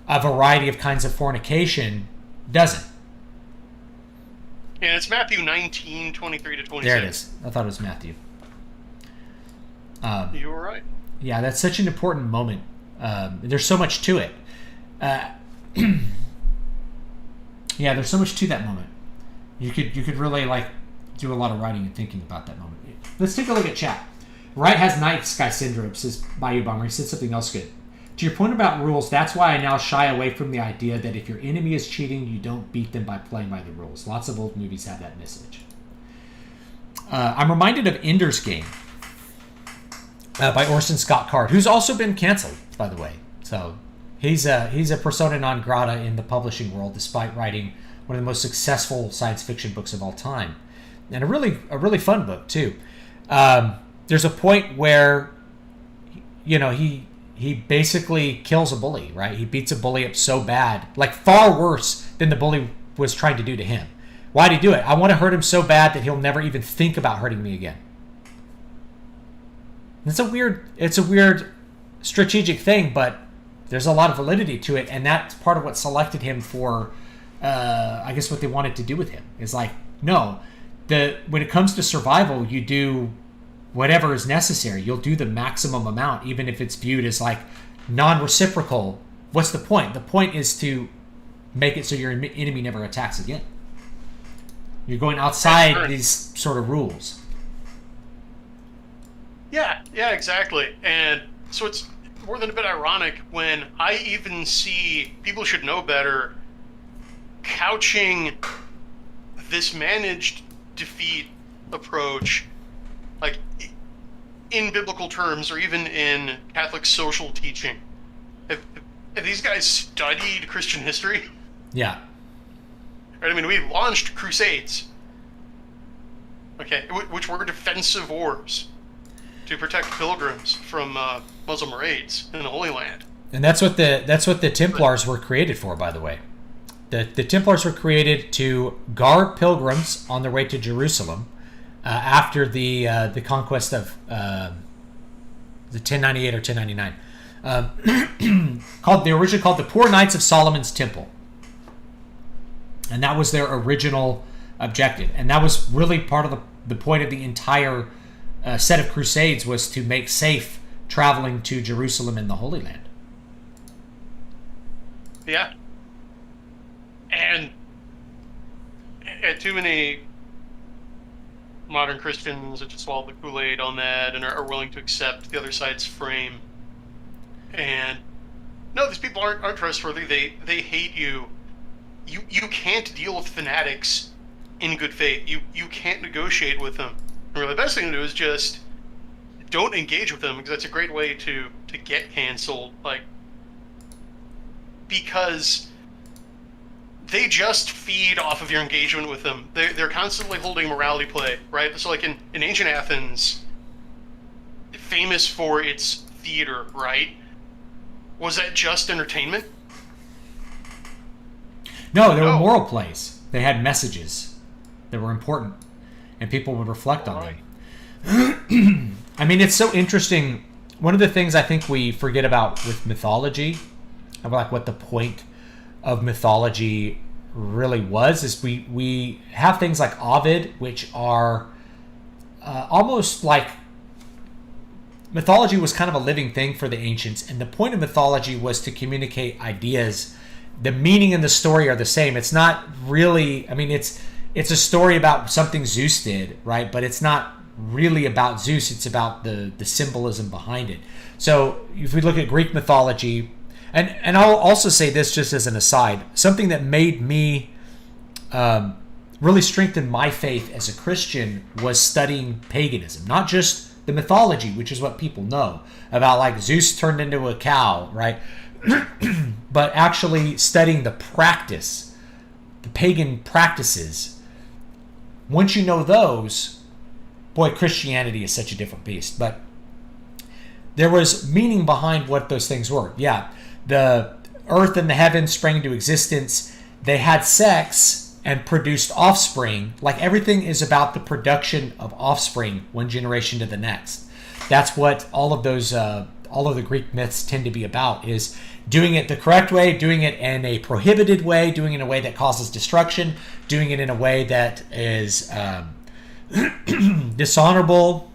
a variety of kinds of fornication doesn't.
Yeah, it's Matthew 19, 23 to 26.
There it is. I thought it was Matthew.
You were right.
Yeah, that's such an important moment. There's so much to it. Yeah, there's so much to that moment. You could really like do a lot of writing and thinking about that moment. Let's take a look at chat. Right has night sky syndrome, says Bayou Bomber. He said something else good. To your point about rules, that's why I now shy away from the idea that if your enemy is cheating, you don't beat them by playing by the rules. Lots of old movies have that message. I'm reminded of Ender's Game by Orson Scott Card, who's also been canceled, by the way. So he's a persona non grata in the publishing world, despite writing one of the most successful science fiction books of all time, and a really fun book too. There's a point where, he basically kills a bully, right? He beats a bully up so bad, like far worse than the bully was trying to do to him. Why'd he do it? I want to hurt him so bad that he'll never even think about hurting me again. It's a weird strategic thing, but there's a lot of validity to it, and that's part of what selected him for, I guess, what they wanted to do with him. Is like, no, when it comes to survival, you do whatever is necessary. You'll do the maximum amount, even if it's viewed as like non-reciprocal. What's the point? The point is to make it so your enemy never attacks again. You're going outside these sort of rules.
Yeah, exactly. And so it's more than a bit ironic when I even see People Should Know Better couching this managed defeat approach, like, in biblical terms or even in Catholic social teaching. Have these guys studied Christian history?
Yeah.
Right, I mean, we launched crusades, okay, which were defensive wars to protect pilgrims from Muslim raids in the Holy Land.
And that's what the Templars were created for, by the way. The Templars were created to guard pilgrims on their way to Jerusalem after the conquest of the 1098 or 1099. Originally called the Poor Knights of Solomon's Temple. And that was their original objective. And that was really part of the point of the entire set of crusades, was to make safe traveling to Jerusalem and the Holy Land.
Yeah. And too many modern Christians that just swallow the Kool-Aid on that and are willing to accept the other side's frame. And no, these people aren't trustworthy. They hate you. You can't deal with fanatics in good faith. You can't negotiate with them. Or the best thing to do is just don't engage with them, because that's a great way to get canceled. Like, because they just feed off of your engagement with them. They're constantly holding morality play, right? So like in ancient Athens, famous for its theater, right? Was that just entertainment?
No, they were moral plays. They had messages that were important, and people would reflect on them. I mean, it's so interesting. One of the things I think we forget about with mythology, about like what the point of mythology really was, is we have things like Ovid, which are almost like mythology was kind of a living thing for the ancients, and the point of mythology was to communicate ideas. The meaning and the story are the same. It's not really, I mean, it's a story about something Zeus did, right? But it's not really about Zeus. It's about the symbolism behind it. So if we look at Greek mythology, and I'll also say this just as an aside, something that made me really strengthen my faith as a Christian was studying paganism, not just the mythology, which is what people know about, like Zeus turned into a cow, right? But actually studying the practice, the pagan practices. Once you know those, boy, Christianity is such a different beast. But there was meaning behind what those things were. Yeah, the earth and the heavens sprang into existence. They had sex and produced offspring. Like, everything is about the production of offspring, one generation to the next. That's what all of the Greek myths tend to be about, is doing it the correct way, doing it in a prohibited way, doing it in a way that causes destruction, doing it in a way that is dishonorable,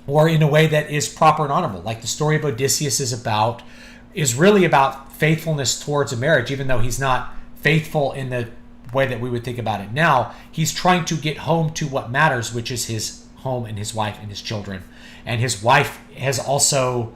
or in a way that is proper and honorable. Like the story of Odysseus is really about faithfulness towards a marriage, even though he's not faithful in the way that we would think about it now. He's trying to get home to what matters, which is his home and his wife and his children. And his wife has also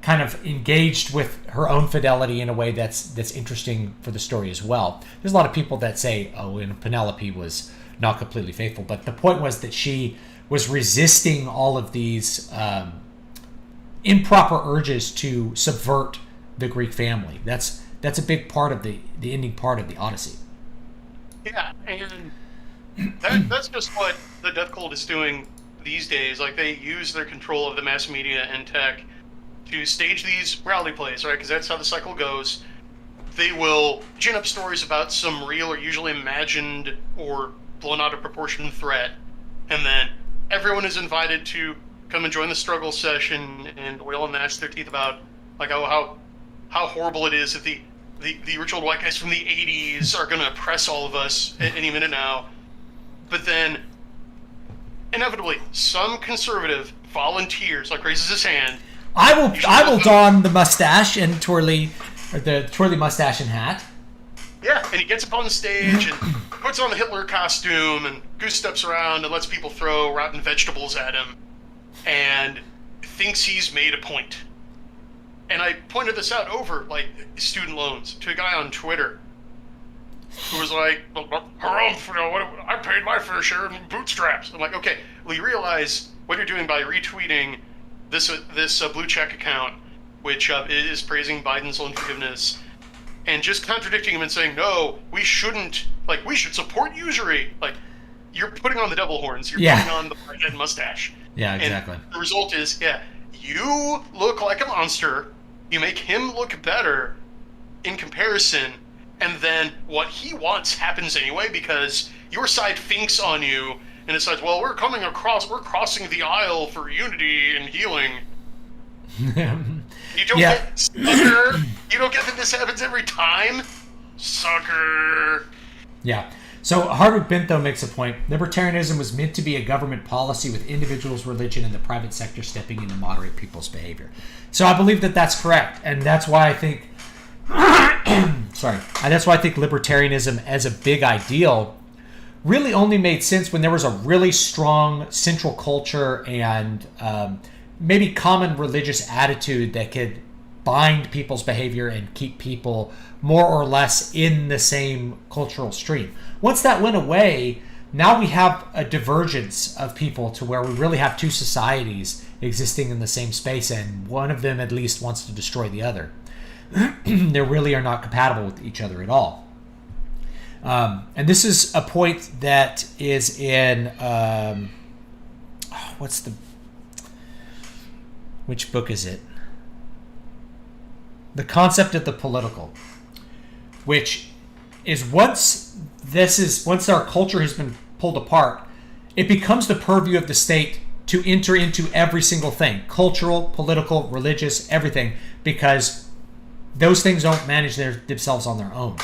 kind of engaged with her own fidelity in a way that's interesting for the story as well. There's a lot of people that say, oh, and Penelope was not completely faithful, but the point was that she was resisting all of these improper urges to subvert the Greek family. That's a big part of the ending part of the Odyssey.
Yeah, and that's just what the Death Cult is doing these days. Like, they use their control of the mass media and tech to stage these reality plays, right? Because that's how the cycle goes. They will gin up stories about some real or usually imagined or blown out of proportion threat, and then everyone is invited to come and join the struggle session and wail and gnash their teeth about, like, how horrible it is that the rich old white guys from the 80s are going to oppress all of us at any minute now. But then, inevitably, some conservative volunteers, like, raises his hand.
I will don the mustache and twirly mustache and hat.
Yeah, and he gets up on the stage and puts on the Hitler costume and goose steps around and lets people throw rotten vegetables at him and thinks he's made a point. And I pointed this out over, like, student loans to a guy on Twitter who was like, I paid my fair share in bootstraps. I'm like, okay, well, you realize what you're doing by retweeting this blue check account, which is praising Biden's loan forgiveness, and just contradicting him and saying, no, we shouldn't, like, we should support usury. Like, you're putting on the devil horns. You're putting on the head mustache.
Yeah, exactly.
And the result is, you look like a monster. You make him look better in comparison. And then what he wants happens anyway because your side thinks on you and decides, well, we're crossing the aisle for unity and healing. You don't get, sucker. You don't get that this happens every time, sucker.
Yeah. So Hardwick Bentho makes a point. Libertarianism was meant to be a government policy with individuals' religion and the private sector stepping in to moderate people's behavior. So I believe that that's correct, and that's why I think that's why I think libertarianism as a big ideal really only made sense when there was a really strong central culture and maybe common religious attitude that could bind people's behavior and keep people more or less in the same cultural stream. Once that went away, now we have a divergence of people to where we really have two societies existing in the same space, and one of them at least wants to destroy the other. They really are not compatible with each other at all. And this is a point that is in which book is it? The Concept of the Political, which is once our culture has been pulled apart, it becomes the purview of the state to enter into every single thing, cultural, political, religious, everything, because those things don't manage themselves on their own.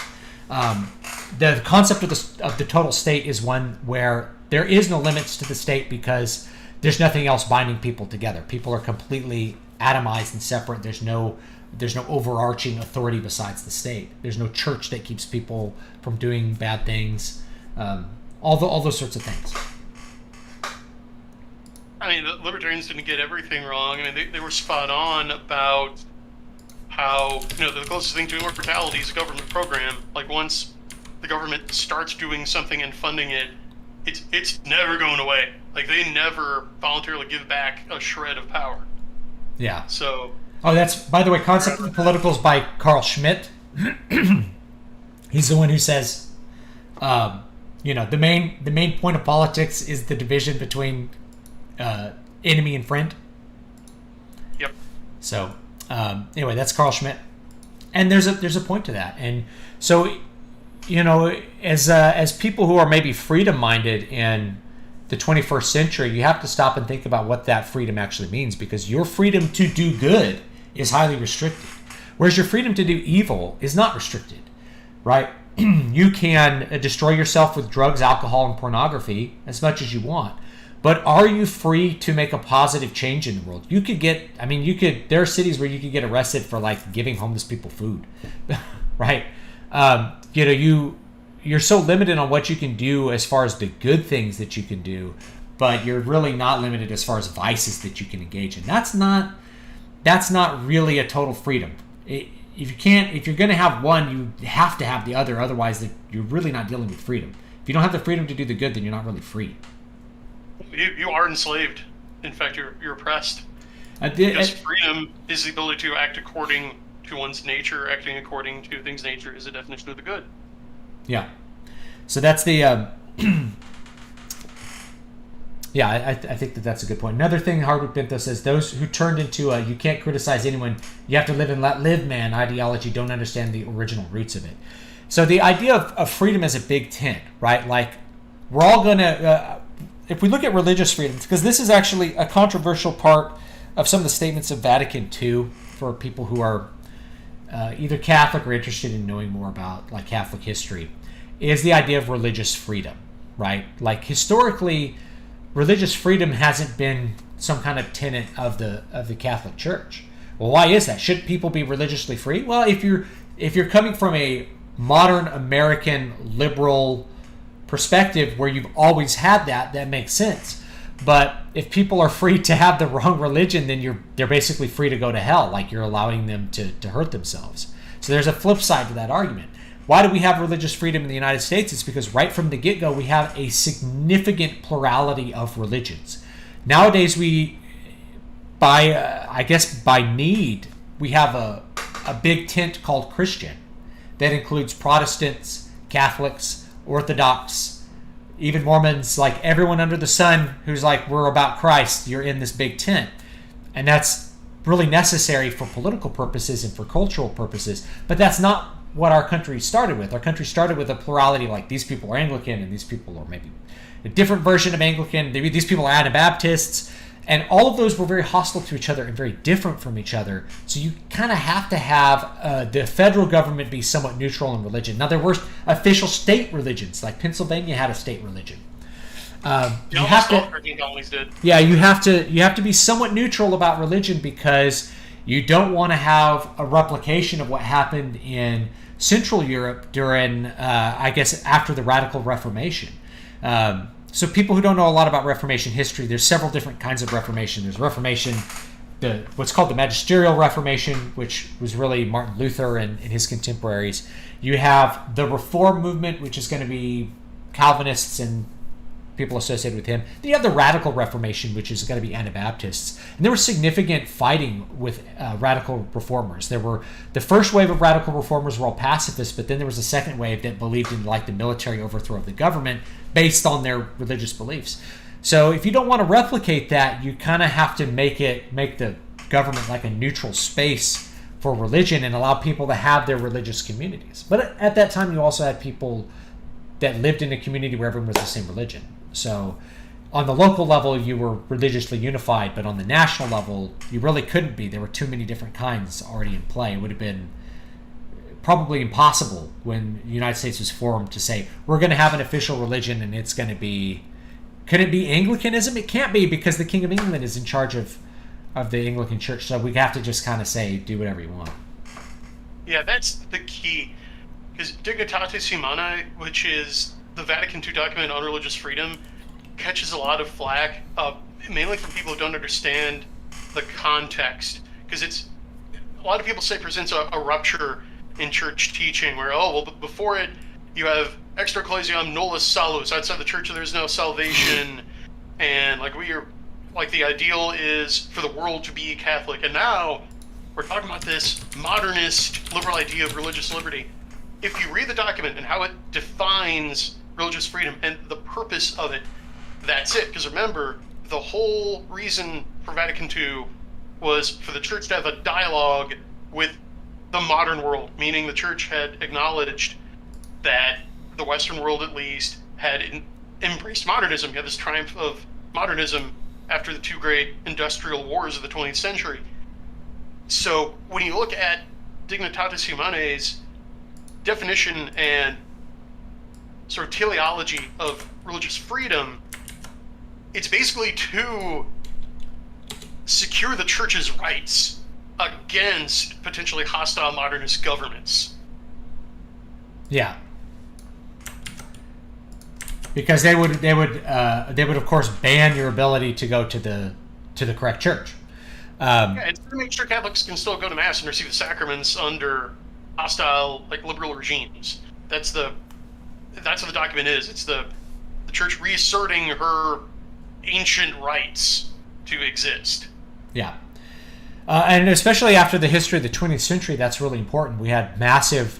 The concept of the total state is one where there is no limits to the state because there's nothing else binding people together. People are completely atomized and separate. There's no overarching authority besides the state. There's no church that keeps people from doing bad things. All those sorts of things.
I mean, the libertarians didn't get everything wrong. I mean, they were spot on about how, the closest thing to immortality is a government program. Like, once the government starts doing something and funding it, it's never going away. Like, they never voluntarily give back a shred of power.
Yeah.
So...
Oh, that's, by the way, Concept of the Political is by Carl Schmitt. He's the one who says, the main point of politics is the division between enemy and friend.
Yep.
So, anyway, that's Carl Schmitt. And there's a point to that. And so, as people who are maybe freedom-minded in the 21st century, you have to stop and think about what that freedom actually means, because your freedom to do good is highly restricted, whereas your freedom to do evil is not restricted, right? You can destroy yourself with drugs, alcohol, and pornography as much as you want, but are you free to make a positive change in the world? There are cities where you could get arrested for, like, giving homeless people food, right? You're so limited on what you can do as far as the good things that you can do, but you're really not limited as far as vices that you can engage in. That's not really a total freedom. If you're going to have one, you have to have the other. Otherwise, you're really not dealing with freedom. If you don't have the freedom to do the good, then you're not really free.
You are enslaved. In fact, you're oppressed. Because freedom is the ability to act according to one's nature, acting according to things nature is a definition of the good.
Yeah. So that's the... yeah, I think that's a good point. Another thing Hardwick Bentho says, those who turned into a you can't criticize anyone, you have to live and let live man ideology don't understand the original roots of it. So the idea of freedom is a big tent, right? Like, we're all going to... if we look at religious freedoms, because this is actually a controversial part of some of the statements of Vatican II for people who are either Catholic or interested in knowing more about like Catholic history, is the idea of religious freedom, right? Like, historically, religious freedom hasn't been some kind of tenet of the Catholic Church. Well, why is that? Should people be religiously free? Well, if you're coming from a modern American liberal perspective where you've always had that makes sense. But if people are free to have the wrong religion, then they're basically free to go to hell. Like, you're allowing them to hurt themselves. So there's a flip side to that argument. Why do we have religious freedom in the United States? It's because right from the get-go, we have a significant plurality of religions. Nowadays, by need, we have a big tent called Christian that includes Protestants, Catholics, Orthodox, even Mormons, like everyone under the sun who's like, we're about Christ, you're in this big tent. And that's really necessary for political purposes and for cultural purposes. But that's not what our country started with. Our country started with a plurality, like these people are Anglican and these people are maybe a different version of Anglican. These people are Anabaptists. And all of those were very hostile to each other and very different from each other. So you kind of have to have the federal government be somewhat neutral in religion. Now, there were official state religions, like Pennsylvania had a state religion. You have to be somewhat neutral about religion because you don't want to have a replication of what happened in Central Europe during, after the Radical Reformation. So people who don't know a lot about Reformation history, there's several different kinds of Reformation. There's Reformation, what's called the Magisterial Reformation, which was really Martin Luther and his contemporaries. You have the Reform movement, which is going to be Calvinists and people associated with him. Then you have the Radical Reformation, which is going to be Anabaptists. And there was significant fighting with radical reformers. The first wave of radical reformers were all pacifists, but then there was a second wave that believed in like the military overthrow of the government based on their religious beliefs. So if you don't want to replicate that, you kind of have to make the government like a neutral space for religion and allow people to have their religious communities. But at that time, you also had people that lived in a community where everyone was the same religion. So on the local level, you were religiously unified, but on the national level, you really couldn't be. There were too many different kinds already in play. It would have been probably impossible when the United States was formed to say, we're going to have an official religion and it's going to be... Could it be Anglicanism? It can't be because the King of England is in charge of the Anglican Church. So we have to just kind of say, do whatever you want.
Yeah, that's the key. Because Dignitatis Humanae, which is the Vatican II document on religious freedom, catches a lot of flack, mainly from people who don't understand the context. Because a lot of people say presents a rupture in church teaching where, before it, you have extra ecclesiam nullus salus. Outside the church, there's no salvation. And the ideal is for the world to be Catholic. And now we're talking about this modernist liberal idea of religious liberty. If you read the document and how it defines religious freedom and the purpose of it, that's it. Because remember, the whole reason for Vatican II was for the church to have a dialogue with the modern world, meaning the church had acknowledged that the Western world, at least, had embraced modernism. You had this triumph of modernism after the two great industrial wars of the 20th century. So when you look at Dignitatis Humanae's definition and sort of teleology of religious freedom, it's basically to secure the church's rights against potentially hostile modernist governments.
Yeah, because they would of course ban your ability to go to the correct church.
It's to make sure Catholics can still go to mass and receive the sacraments under hostile, liberal regimes. That's what the document is. It's the church reasserting her ancient rights to exist.
Yeah. And especially after the history of the 20th century, that's really important. We've had massive.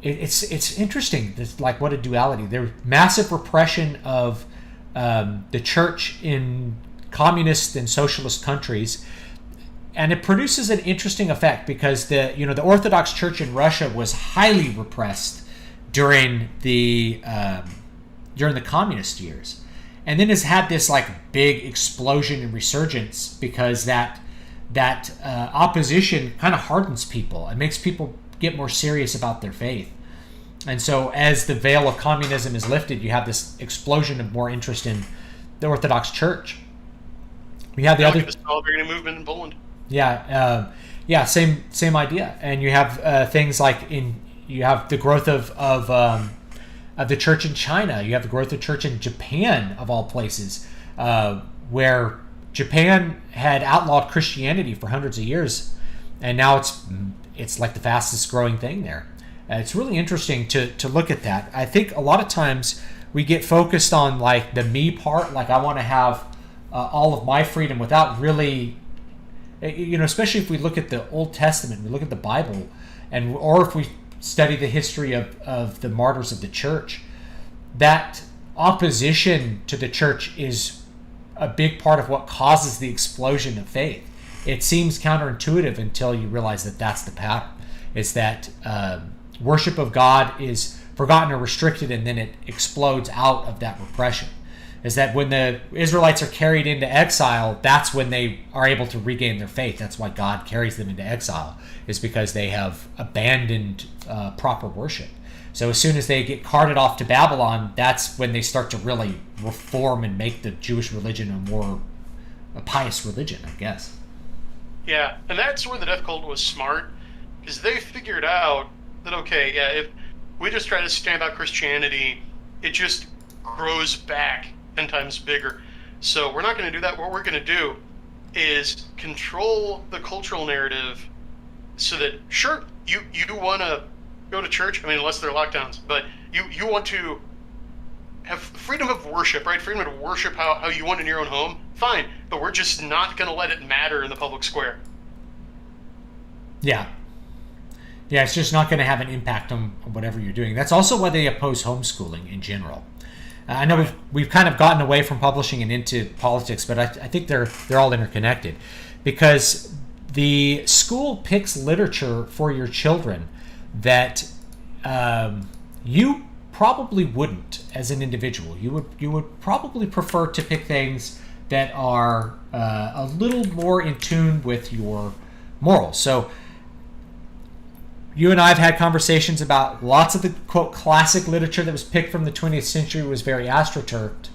It's interesting. This, like, what a duality. There's massive repression of the church in communist and socialist countries, and it produces an interesting effect because the Orthodox Church in Russia was highly repressed during the communist years, and then has had this like big explosion and resurgence because that opposition kind of hardens people. It makes people get more serious about their faith. And so as the veil of communism is lifted, you have this explosion of more interest in the Orthodox Church. We have the other
celebrating movement in Poland.
Yeah, same idea. And you have things like you have the growth of the church in China. You have the growth of church in Japan, of all places, where Japan had outlawed Christianity for hundreds of years, and now it's like the fastest growing thing there. It's really interesting to look at that. I think a lot of times we get focused on like the me part, like I want to have all of my freedom without really, especially if we look at the Old Testament, we look at the Bible, or if we study the history of the martyrs of the church, that opposition to the church is a big part of what causes the explosion of faith. It seems counterintuitive until you realize that that's the pattern. It's that worship of God is forgotten or restricted, and then it explodes out of that repression. Is that when the Israelites are carried into exile, that's when they are able to regain their faith. That's why God carries them into exile, is because they have abandoned proper worship. So as soon as they get carted off to Babylon, that's when they start to really reform and make the Jewish religion a pious religion, I guess.
Yeah, and that's where the death cult was smart, because they figured out that, okay, yeah, if we just try to stamp out Christianity, it just grows back 10 times bigger. So we're not going to do that. What we're going to do is control the cultural narrative so that, sure, you want to go to church, I mean, unless there are lockdowns, but you want to have freedom of worship, right? Freedom to worship how you want in your own home, fine, but we're just not going to let it matter in the public square.
Yeah, it's just not going to have an impact on whatever you're doing. That's also why they oppose homeschooling in general. I know we've kind of gotten away from publishing and into politics, but I think they're all interconnected, because the school picks literature for your children that you probably wouldn't as an individual. You would probably prefer to pick things that are a little more in tune with your morals. So you and I have had conversations about lots of the, quote, classic literature that was picked from the 20th century was very astroturfed.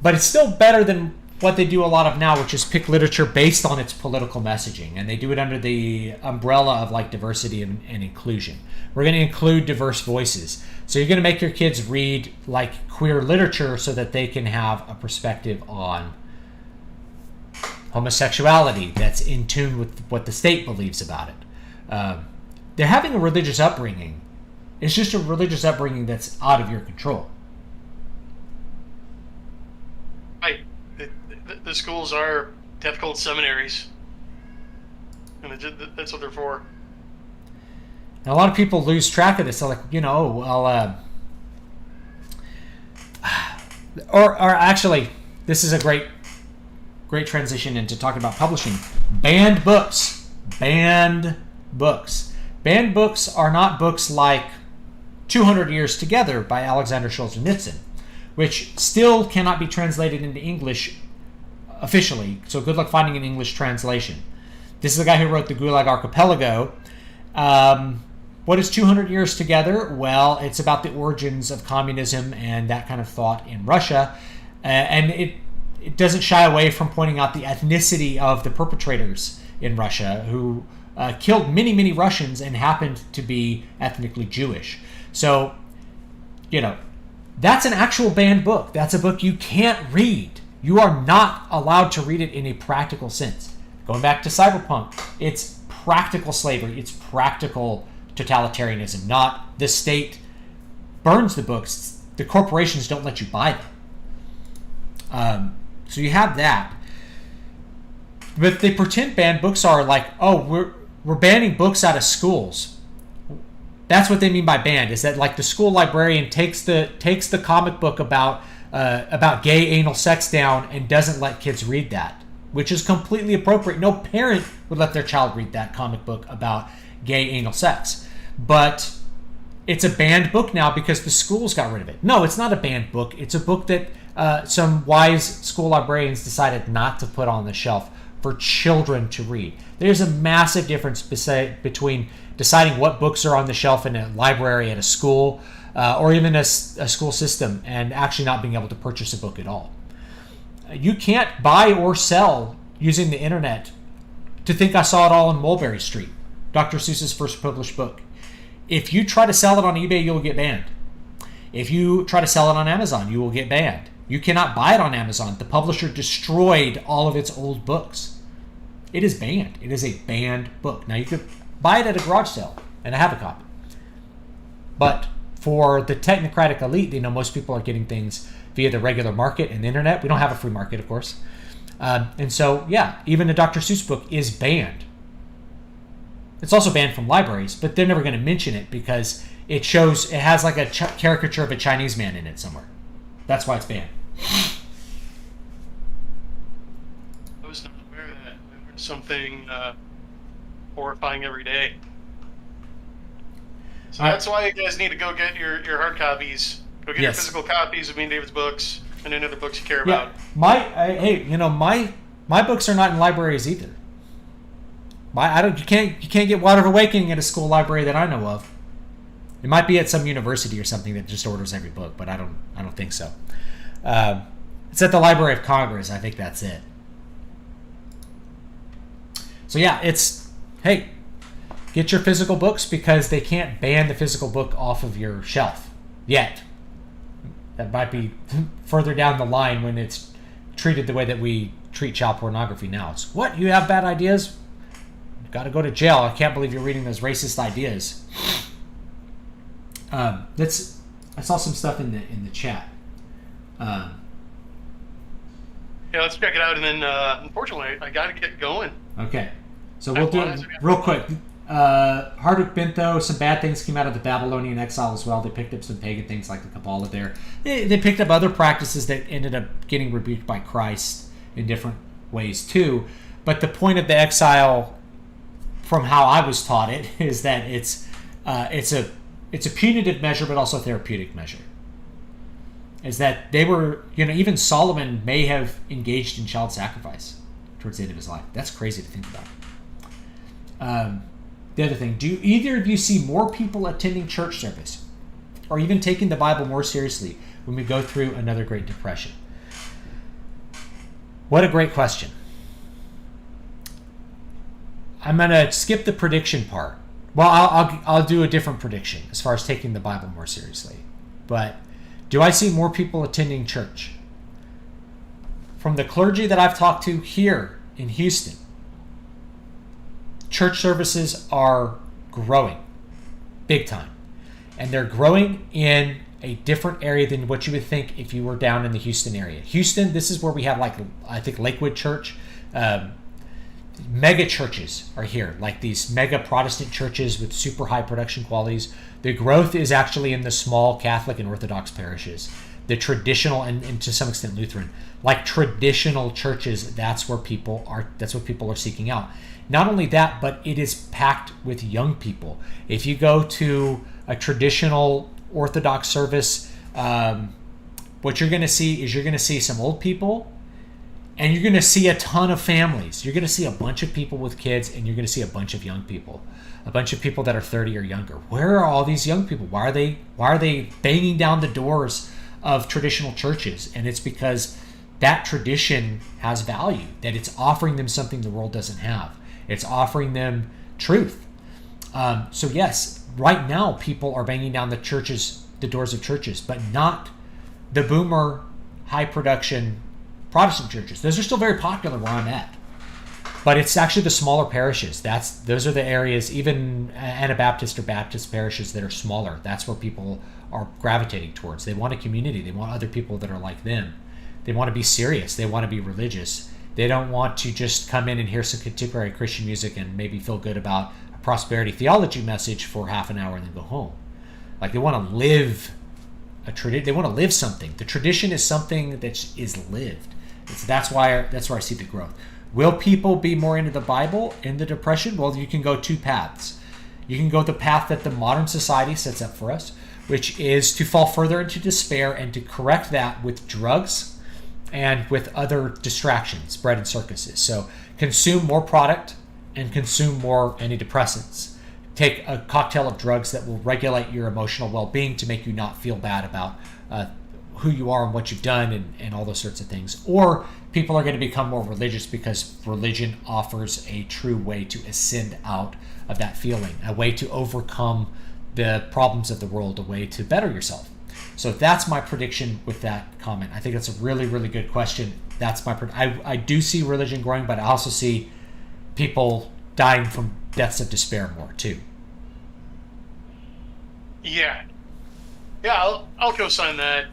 But it's still better than what they do a lot of now, which is pick literature based on its political messaging. And they do it under the umbrella of like diversity and inclusion. We're going to include diverse voices. So you're going to make your kids read like queer literature so that they can have a perspective on homosexuality that's in tune with what the state believes about it. They're having a religious upbringing. It's just a religious upbringing that's out of your control.
Right. The schools are death cult seminaries. And that's what they're for.
And a lot of people lose track of this. They're like, or actually, this is a great transition into talking about publishing. Banned books. Banned books are not books like 200 Years Together by Alexander Solzhenitsyn, which still cannot be translated into English officially, so good luck finding an English translation. This is the guy who wrote the Gulag Archipelago. What is 200 Years Together? Well, it's about the origins of communism and that kind of thought in Russia, and it doesn't shy away from pointing out the ethnicity of the perpetrators in Russia, who killed many Russians and happened to be ethnically Jewish. So, that's an actual banned book. That's a book you can't read. You are not allowed to read it in a practical sense. Going back to cyberpunk, it's practical slavery. It's practical totalitarianism, not the state burns the books. The corporations don't let you buy them. So you have that. But they pretend banned books are like, oh, we're banning books out of schools. That's what they mean by banned, is that like the school librarian takes the comic book about gay anal sex down and doesn't let kids read that, which is completely appropriate. No parent would let their child read that comic book about gay anal sex. But it's a banned book now because the schools got rid of it. No, it's not a banned book. It's a book that some wise school librarians decided not to put on the shelf for children to read. There's a massive difference between deciding what books are on the shelf in a library at a school or even a school system and actually not being able to purchase a book at all. You can't buy or sell using the internet. To Think I Saw It All on Mulberry Street, Dr. Seuss's first published book. If you try to sell it on eBay, you'll get banned. If you try to sell it on Amazon, you will get banned. You cannot buy it on Amazon. The publisher destroyed all of its old books. It is banned. It is a banned book. Now, you could buy it at a garage sale, and I have a copy. But for the technocratic elite, they know most people are getting things via the regular market and the internet. We don't have a free market, of course. And so, yeah, even a Dr. Seuss book is banned. It's also banned from libraries, but they're never going to mention it because it has like a caricature of a Chinese man in it somewhere. That's why it's banned.
I was not aware of that. I learned something horrifying every day. So that's why you guys need to go get your hard copies. Go get your physical copies of Me and David's books and any other books you care about.
My books are not in libraries either. You can't get Water of Awakening at a school library that I know of. It might be at some university or something that just orders every book, but I don't think so. It's at the Library of Congress. I think that's it. So yeah, get your physical books because they can't ban the physical book off of your shelf yet. That might be further down the line when it's treated the way that we treat child pornography now. It's, what? You have bad ideas? Got to go to jail. I can't believe you're reading those racist ideas. I saw some stuff in the chat.
Yeah, let's check it out, and then unfortunately, I got to get going.
Okay, so we'll do it real quick. Hardwick Bentho, some bad things came out of the Babylonian exile as well. They picked up some pagan things like the Kabbalah there. They picked up other practices that ended up getting rebuked by Christ in different ways too. But the point of the exile, from how I was taught it, is that it's a punitive measure, but also a therapeutic measure. Is that they were, even Solomon may have engaged in child sacrifice towards the end of his life. That's crazy to think about. The other thing, do either of you see more people attending church service or even taking the Bible more seriously when we go through another Great Depression? What a great question. I'm going to skip the prediction part. Well, I'll do a different prediction as far as taking the Bible more seriously. But do I see more people attending church? From the clergy that I've talked to here in Houston, church services are growing big time. And they're growing in a different area than what you would think if you were down in the Houston area. Houston, this is where we have, I think Lakewood Church. Mega churches are here, like these mega Protestant churches with super high production qualities. The growth is actually in the small Catholic and Orthodox parishes. The traditional, and to some extent Lutheran, like traditional churches, that's what people are seeking out. Not only that, but it is packed with young people. If you go to a traditional Orthodox service, what you're going to see some old people, and you're going to see a ton of families. You're going to see a bunch of people with kids, and you're going to see a bunch of young people, a bunch of people that are 30 or younger. Where are all these young people? Why are they banging down the doors of traditional churches? And it's because that tradition has value, that it's offering them something the world doesn't have. It's offering them truth. So yes, right now people are banging down the doors of churches, but not the boomer, high production Protestant churches. Those are still very popular where I'm at. But it's actually the smaller parishes. Those are the areas, even Anabaptist or Baptist parishes that are smaller. That's where people are gravitating towards. They want a community. They want other people that are like them. They want to be serious. They want to be religious. They don't want to just come in and hear some contemporary Christian music and maybe feel good about a prosperity theology message for half an hour and then go home. Like, they want to live a tradition. They want to live something. The tradition is something that is lived. That's where I see the growth. Will people be more into the Bible in the Depression? Well, you can go two paths. You can go the path that the modern society sets up for us, which is to fall further into despair and to correct that with drugs and with other distractions, bread and circuses. So consume more product and consume more antidepressants. Take a cocktail of drugs that will regulate your emotional well-being to make you not feel bad about who you are and what you've done and all those sorts of things. Or people are going to become more religious because religion offers a true way to ascend out of that feeling, a way to overcome the problems of the world, a way to better yourself. So that's my prediction with that comment. I think that's a really, really good question. That's my I do see religion growing, but I also see people dying from deaths of despair more too.
Yeah, I'll co-sign that.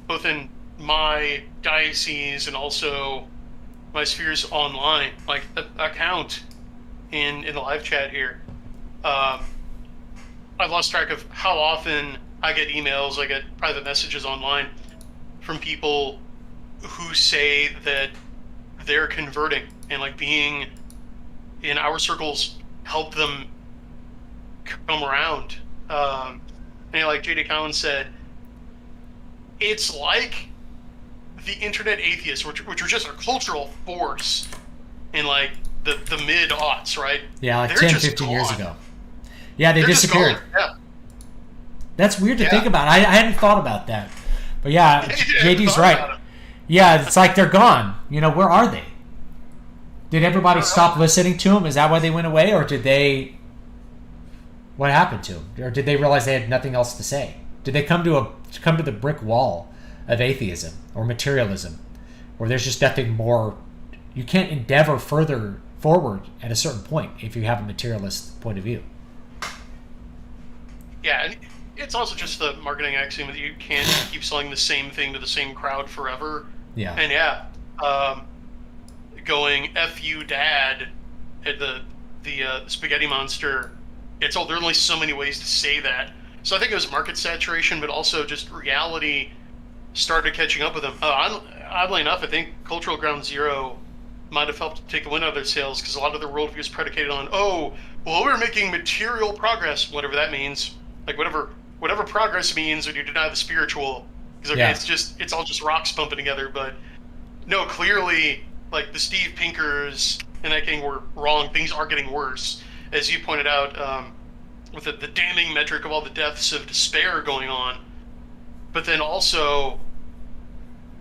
Both in my diocese and also my spheres online, like account in the live chat here. I've lost track of how often I get emails, I get private messages online from people who say that they're converting and like being in our circles helped them come around. And like J.D. Collins said, it's like the internet atheists, which were just a cultural force in like the mid-aughts, right?
Yeah, like
They're
10, 15 years ago. Yeah, they're disappeared.
Yeah.
That's weird to think about. I hadn't thought about that. But yeah, JD's right. Yeah, it's like they're gone. You know, where are they? Did everybody stop listening to them? Is that why they went away? Or did they... What happened to them? Or did they realize they had nothing else to say? Did they come to the brick wall of atheism or materialism? Or there's just nothing more... You can't endeavor further forward at a certain point if you have a materialist point of view.
Yeah, and it's also just the marketing axiom that you can't keep selling the same thing to the same crowd forever.
Yeah.
And going F you dad at the spaghetti monster, it's all, there are only so many ways to say that. So I think it was market saturation, but also just reality started catching up with them. Oddly enough, I think Cultural Ground Zero might have helped take the wind out of their sails because a lot of their worldview is predicated on, we're making material progress, whatever that means. Like whatever progress means when you deny the spiritual. Because it's all just rocks bumping together. But no, clearly, like the Steve Pinkers and that gang were wrong. Things are getting worse, as you pointed out, with the damning metric of all the deaths of despair going on. But then also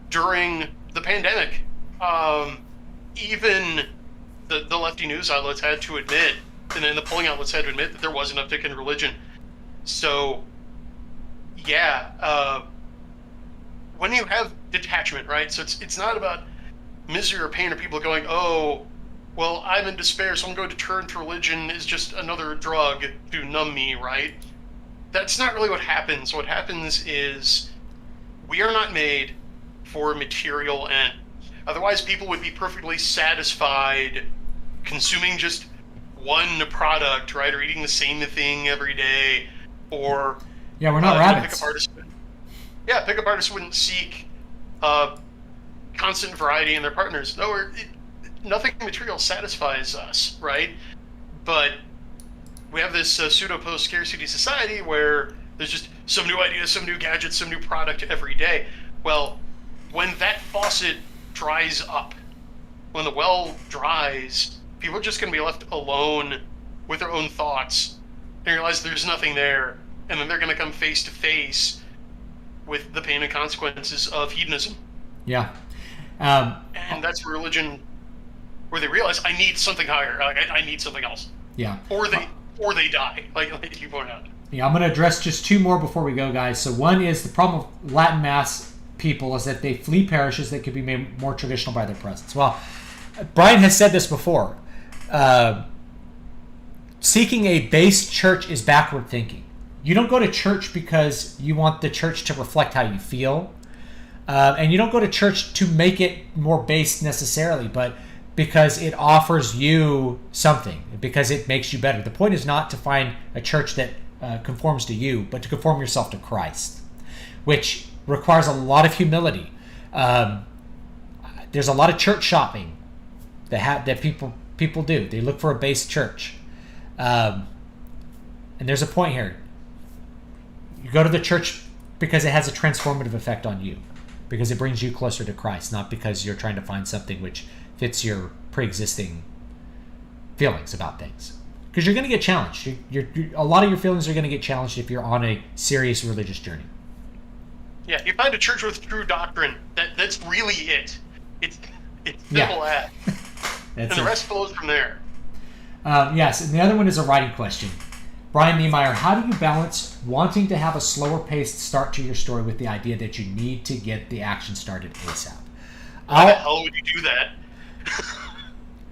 during the pandemic, even the lefty news outlets had to admit, and then the polling outlets had to admit that there was an uptick in religion. So, when you have detachment, right? So it's not about misery or pain or people going, I'm in despair, so I'm going to turn to religion is just another drug to numb me, right? That's not really what happens. What happens is we are not made for material end. Otherwise, people would be perfectly satisfied consuming just one product, right? Or eating the same thing every day. Or
we're not rabbits.
Pickup artists wouldn't seek constant variety in their partners. No, nothing material satisfies us, right? But we have this pseudo post-scarcity society where there's just some new idea, some new gadget, some new product every day. Well, when that faucet dries up, when the well dries, people are just going to be left alone with their own thoughts and realize there's nothing there. And then they're going to come face to face with the pain and consequences of hedonism.
Yeah.
And that's religion, where they realize, I need something higher. I need something else.
Yeah.
Or they die, like you point out.
Yeah, I'm going to address just two more before we go, guys. So one is the problem with Latin Mass people is that they flee parishes that could be made more traditional by their presence. Well, Brian has said this before. Seeking a base church is backward thinking. You don't go to church because you want the church to reflect how you feel. And you don't go to church to make it more based necessarily, but because it offers you something, because it makes you better. The point is not to find a church that conforms to you, but to conform yourself to Christ, which requires a lot of humility. There's a lot of church shopping that people do. They look for a base church. And there's a point here. You go to the church because it has a transformative effect on you, because it brings you closer to Christ, not because you're trying to find something which fits your pre-existing feelings about things. Because you're going to get challenged. A lot of your feelings are going to get challenged if you're on a serious religious journey.
Yeah, you find a church with true doctrine. That's really it. It's simple as. And the rest flows from there.
Yes, and the other one is a writing question. Brian Niemeier, how do you balance wanting to have a slower paced start to your story with the idea that you need to get the action started ASAP?
How the hell would you do that?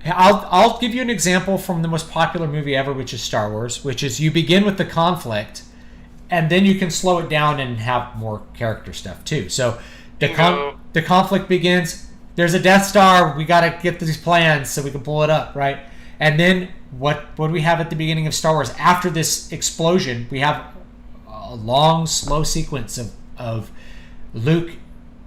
I'll give you an example from the most popular movie ever, which is Star Wars, which is you begin with the conflict, and then you can slow it down and have more character stuff too. So the conflict begins. There's a Death Star. We got to get these plans so we can pull it up, right? And then what do we have at the beginning of Star Wars? After this explosion, we have a long, slow sequence of Luke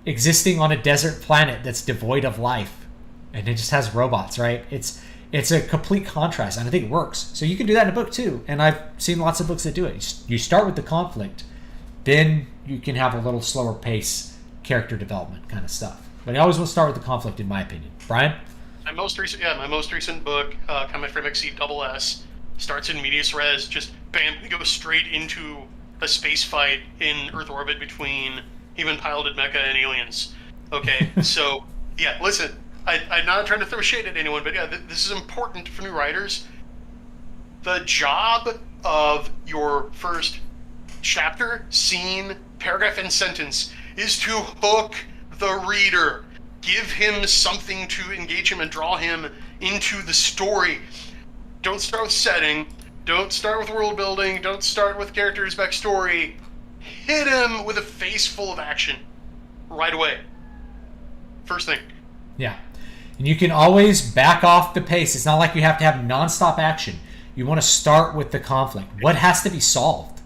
existing on a desert planet that's devoid of life, and it just has robots, right? It's a complete contrast, and I think it works. So you can do that in a book too, and I've seen lots of books that do it. You start with the conflict, then you can have a little slower pace character development kind of stuff. But I always will start with the conflict, in my opinion. Brian?
My most recent book, Comic Frame XCSS, starts in medias res. Just bam, we go straight into a space fight in Earth orbit between human piloted mecha and aliens. Okay, so yeah, listen, I'm not trying to throw shade at anyone, but yeah, this is important for new writers. The job of your first chapter, scene, paragraph, and sentence is to hook the reader. Give him something to engage him and draw him into the story. Don't start with setting. Don't start with world building. Don't start with characters' backstory. Hit him with a face full of action right away. First thing.
Yeah. And you can always back off the pace. It's not like you have to have nonstop action. You want to start with the conflict. What has to be solved?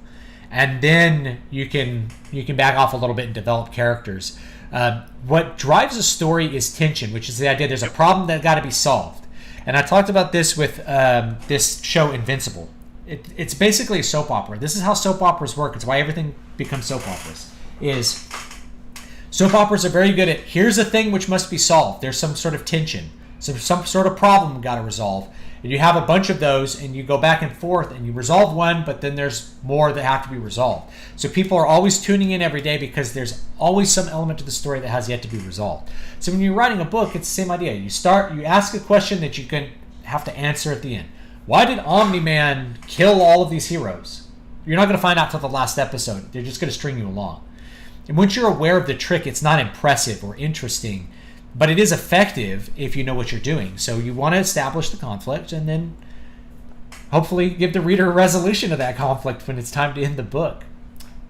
And then you can back off a little bit and develop characters. What drives a story is tension, which is the idea there's a problem that got to be solved. And I talked about this with this show Invincible. It's basically a soap opera. This is how soap operas work. It's why everything becomes soap operas. Soap operas are very good at, here's a thing which must be solved. There's some sort of tension, some sort of problem we got to resolve. And you have a bunch of those, and you go back and forth, and you resolve one, but then there's more that have to be resolved. So people are always tuning in every day because there's always some element to the story that has yet to be resolved. So when you're writing a book, it's the same idea. You ask a question that you can have to answer at the end. Why did Omni-Man kill all of these heroes? You're not going to find out till the last episode. They're just going to string you along. And once you're aware of the trick, it's not impressive or interesting, but it is effective if you know what you're doing. So you want to establish the conflict and then hopefully give the reader a resolution of that conflict when it's time to end the book.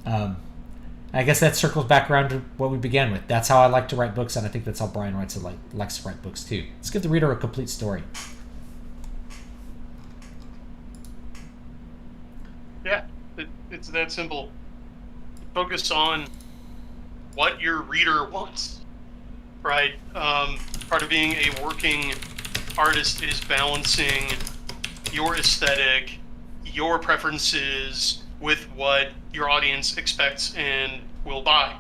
I guess that circles back around to what we began with. That's how I like to write books, and I think that's how Brian likes to write books too. Let's give the reader a complete story.
Yeah, it's that simple. Focus on what your reader wants. Right. Part of being a working artist is balancing your aesthetic, your preferences with what your audience expects and will buy.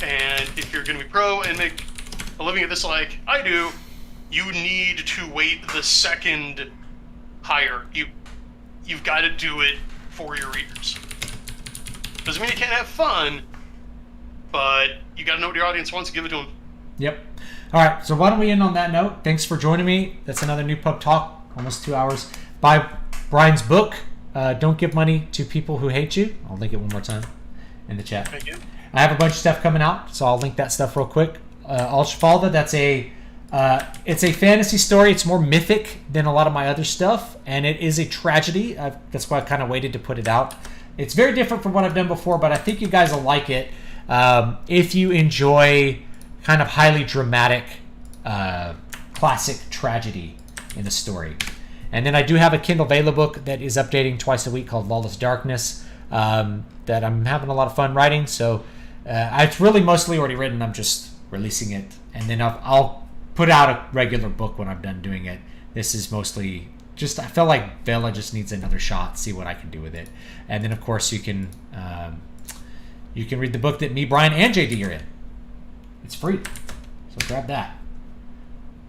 And if you're going to be pro and make a living at this like I do, you need to weight the second higher. You've got to do it for your readers. Doesn't mean you can't have fun, but you got to know what your audience wants and give it to them.
Yep. All right, so why don't we end on that note? Thanks for joining me. That's another New Pub Talk, almost 2 hours. Buy Brian's book, Don't Give Money to People Who Hate You. I'll link it one more time in the chat.
Thank you.
I have a bunch of stuff coming out, so I'll link that stuff real quick. Alchfalda, that's it's a fantasy story. It's more mythic than a lot of my other stuff, and it is a tragedy. That's why I kind of waited to put it out. It's very different from what I've done before, but I think you guys will like it. if you enjoy kind of highly dramatic classic tragedy in the story. And then I do have a Kindle Vela book that is updating twice a week called Lawless Darkness that I'm having a lot of fun writing. So it's really mostly already written. I'm just releasing it. And then I'll put out a regular book when I'm done doing it. This is mostly just, I feel like Vela just needs another shot, see what I can do with it. And then, of course, you can read the book that me, Brian, and JD are in. It's free. So grab that.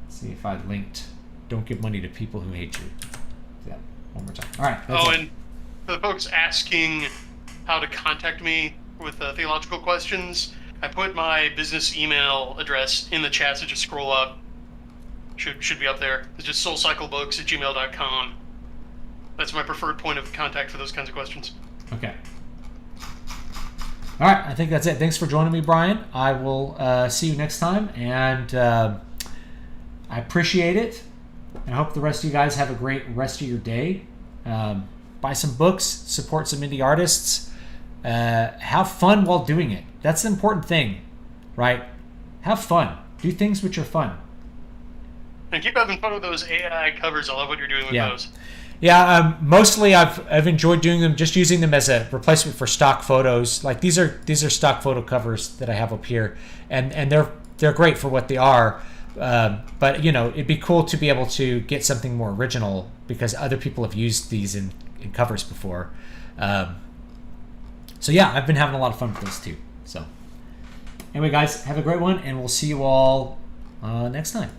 Let's see if I linked Don't Give Money to People Who Hate You. Yeah, one more time. All right.
And for the folks asking how to contact me with theological questions, I put my business email address in the chat, so just scroll up. Should be up there. It's just soulcyclebooks@gmail.com. That's my preferred point of contact for those kinds of questions.
Okay. All right, I think that's it. Thanks for joining me, Brian. I will see you next time, and I appreciate it. And I hope the rest of you guys have a great rest of your day. Buy some books, support some indie artists, have fun while doing it. That's the important thing, right? Have fun. Do things which are fun.
And keep having fun with those AI covers. I love what you're doing with those.
Yeah, mostly I've enjoyed doing them, just using them as a replacement for stock photos. Like these are stock photo covers that I have up here, and they're great for what they are. But it'd be cool to be able to get something more original because other people have used these in covers before. So yeah, I've been having a lot of fun with this too. So anyway, guys, have a great one, and we'll see you all next time.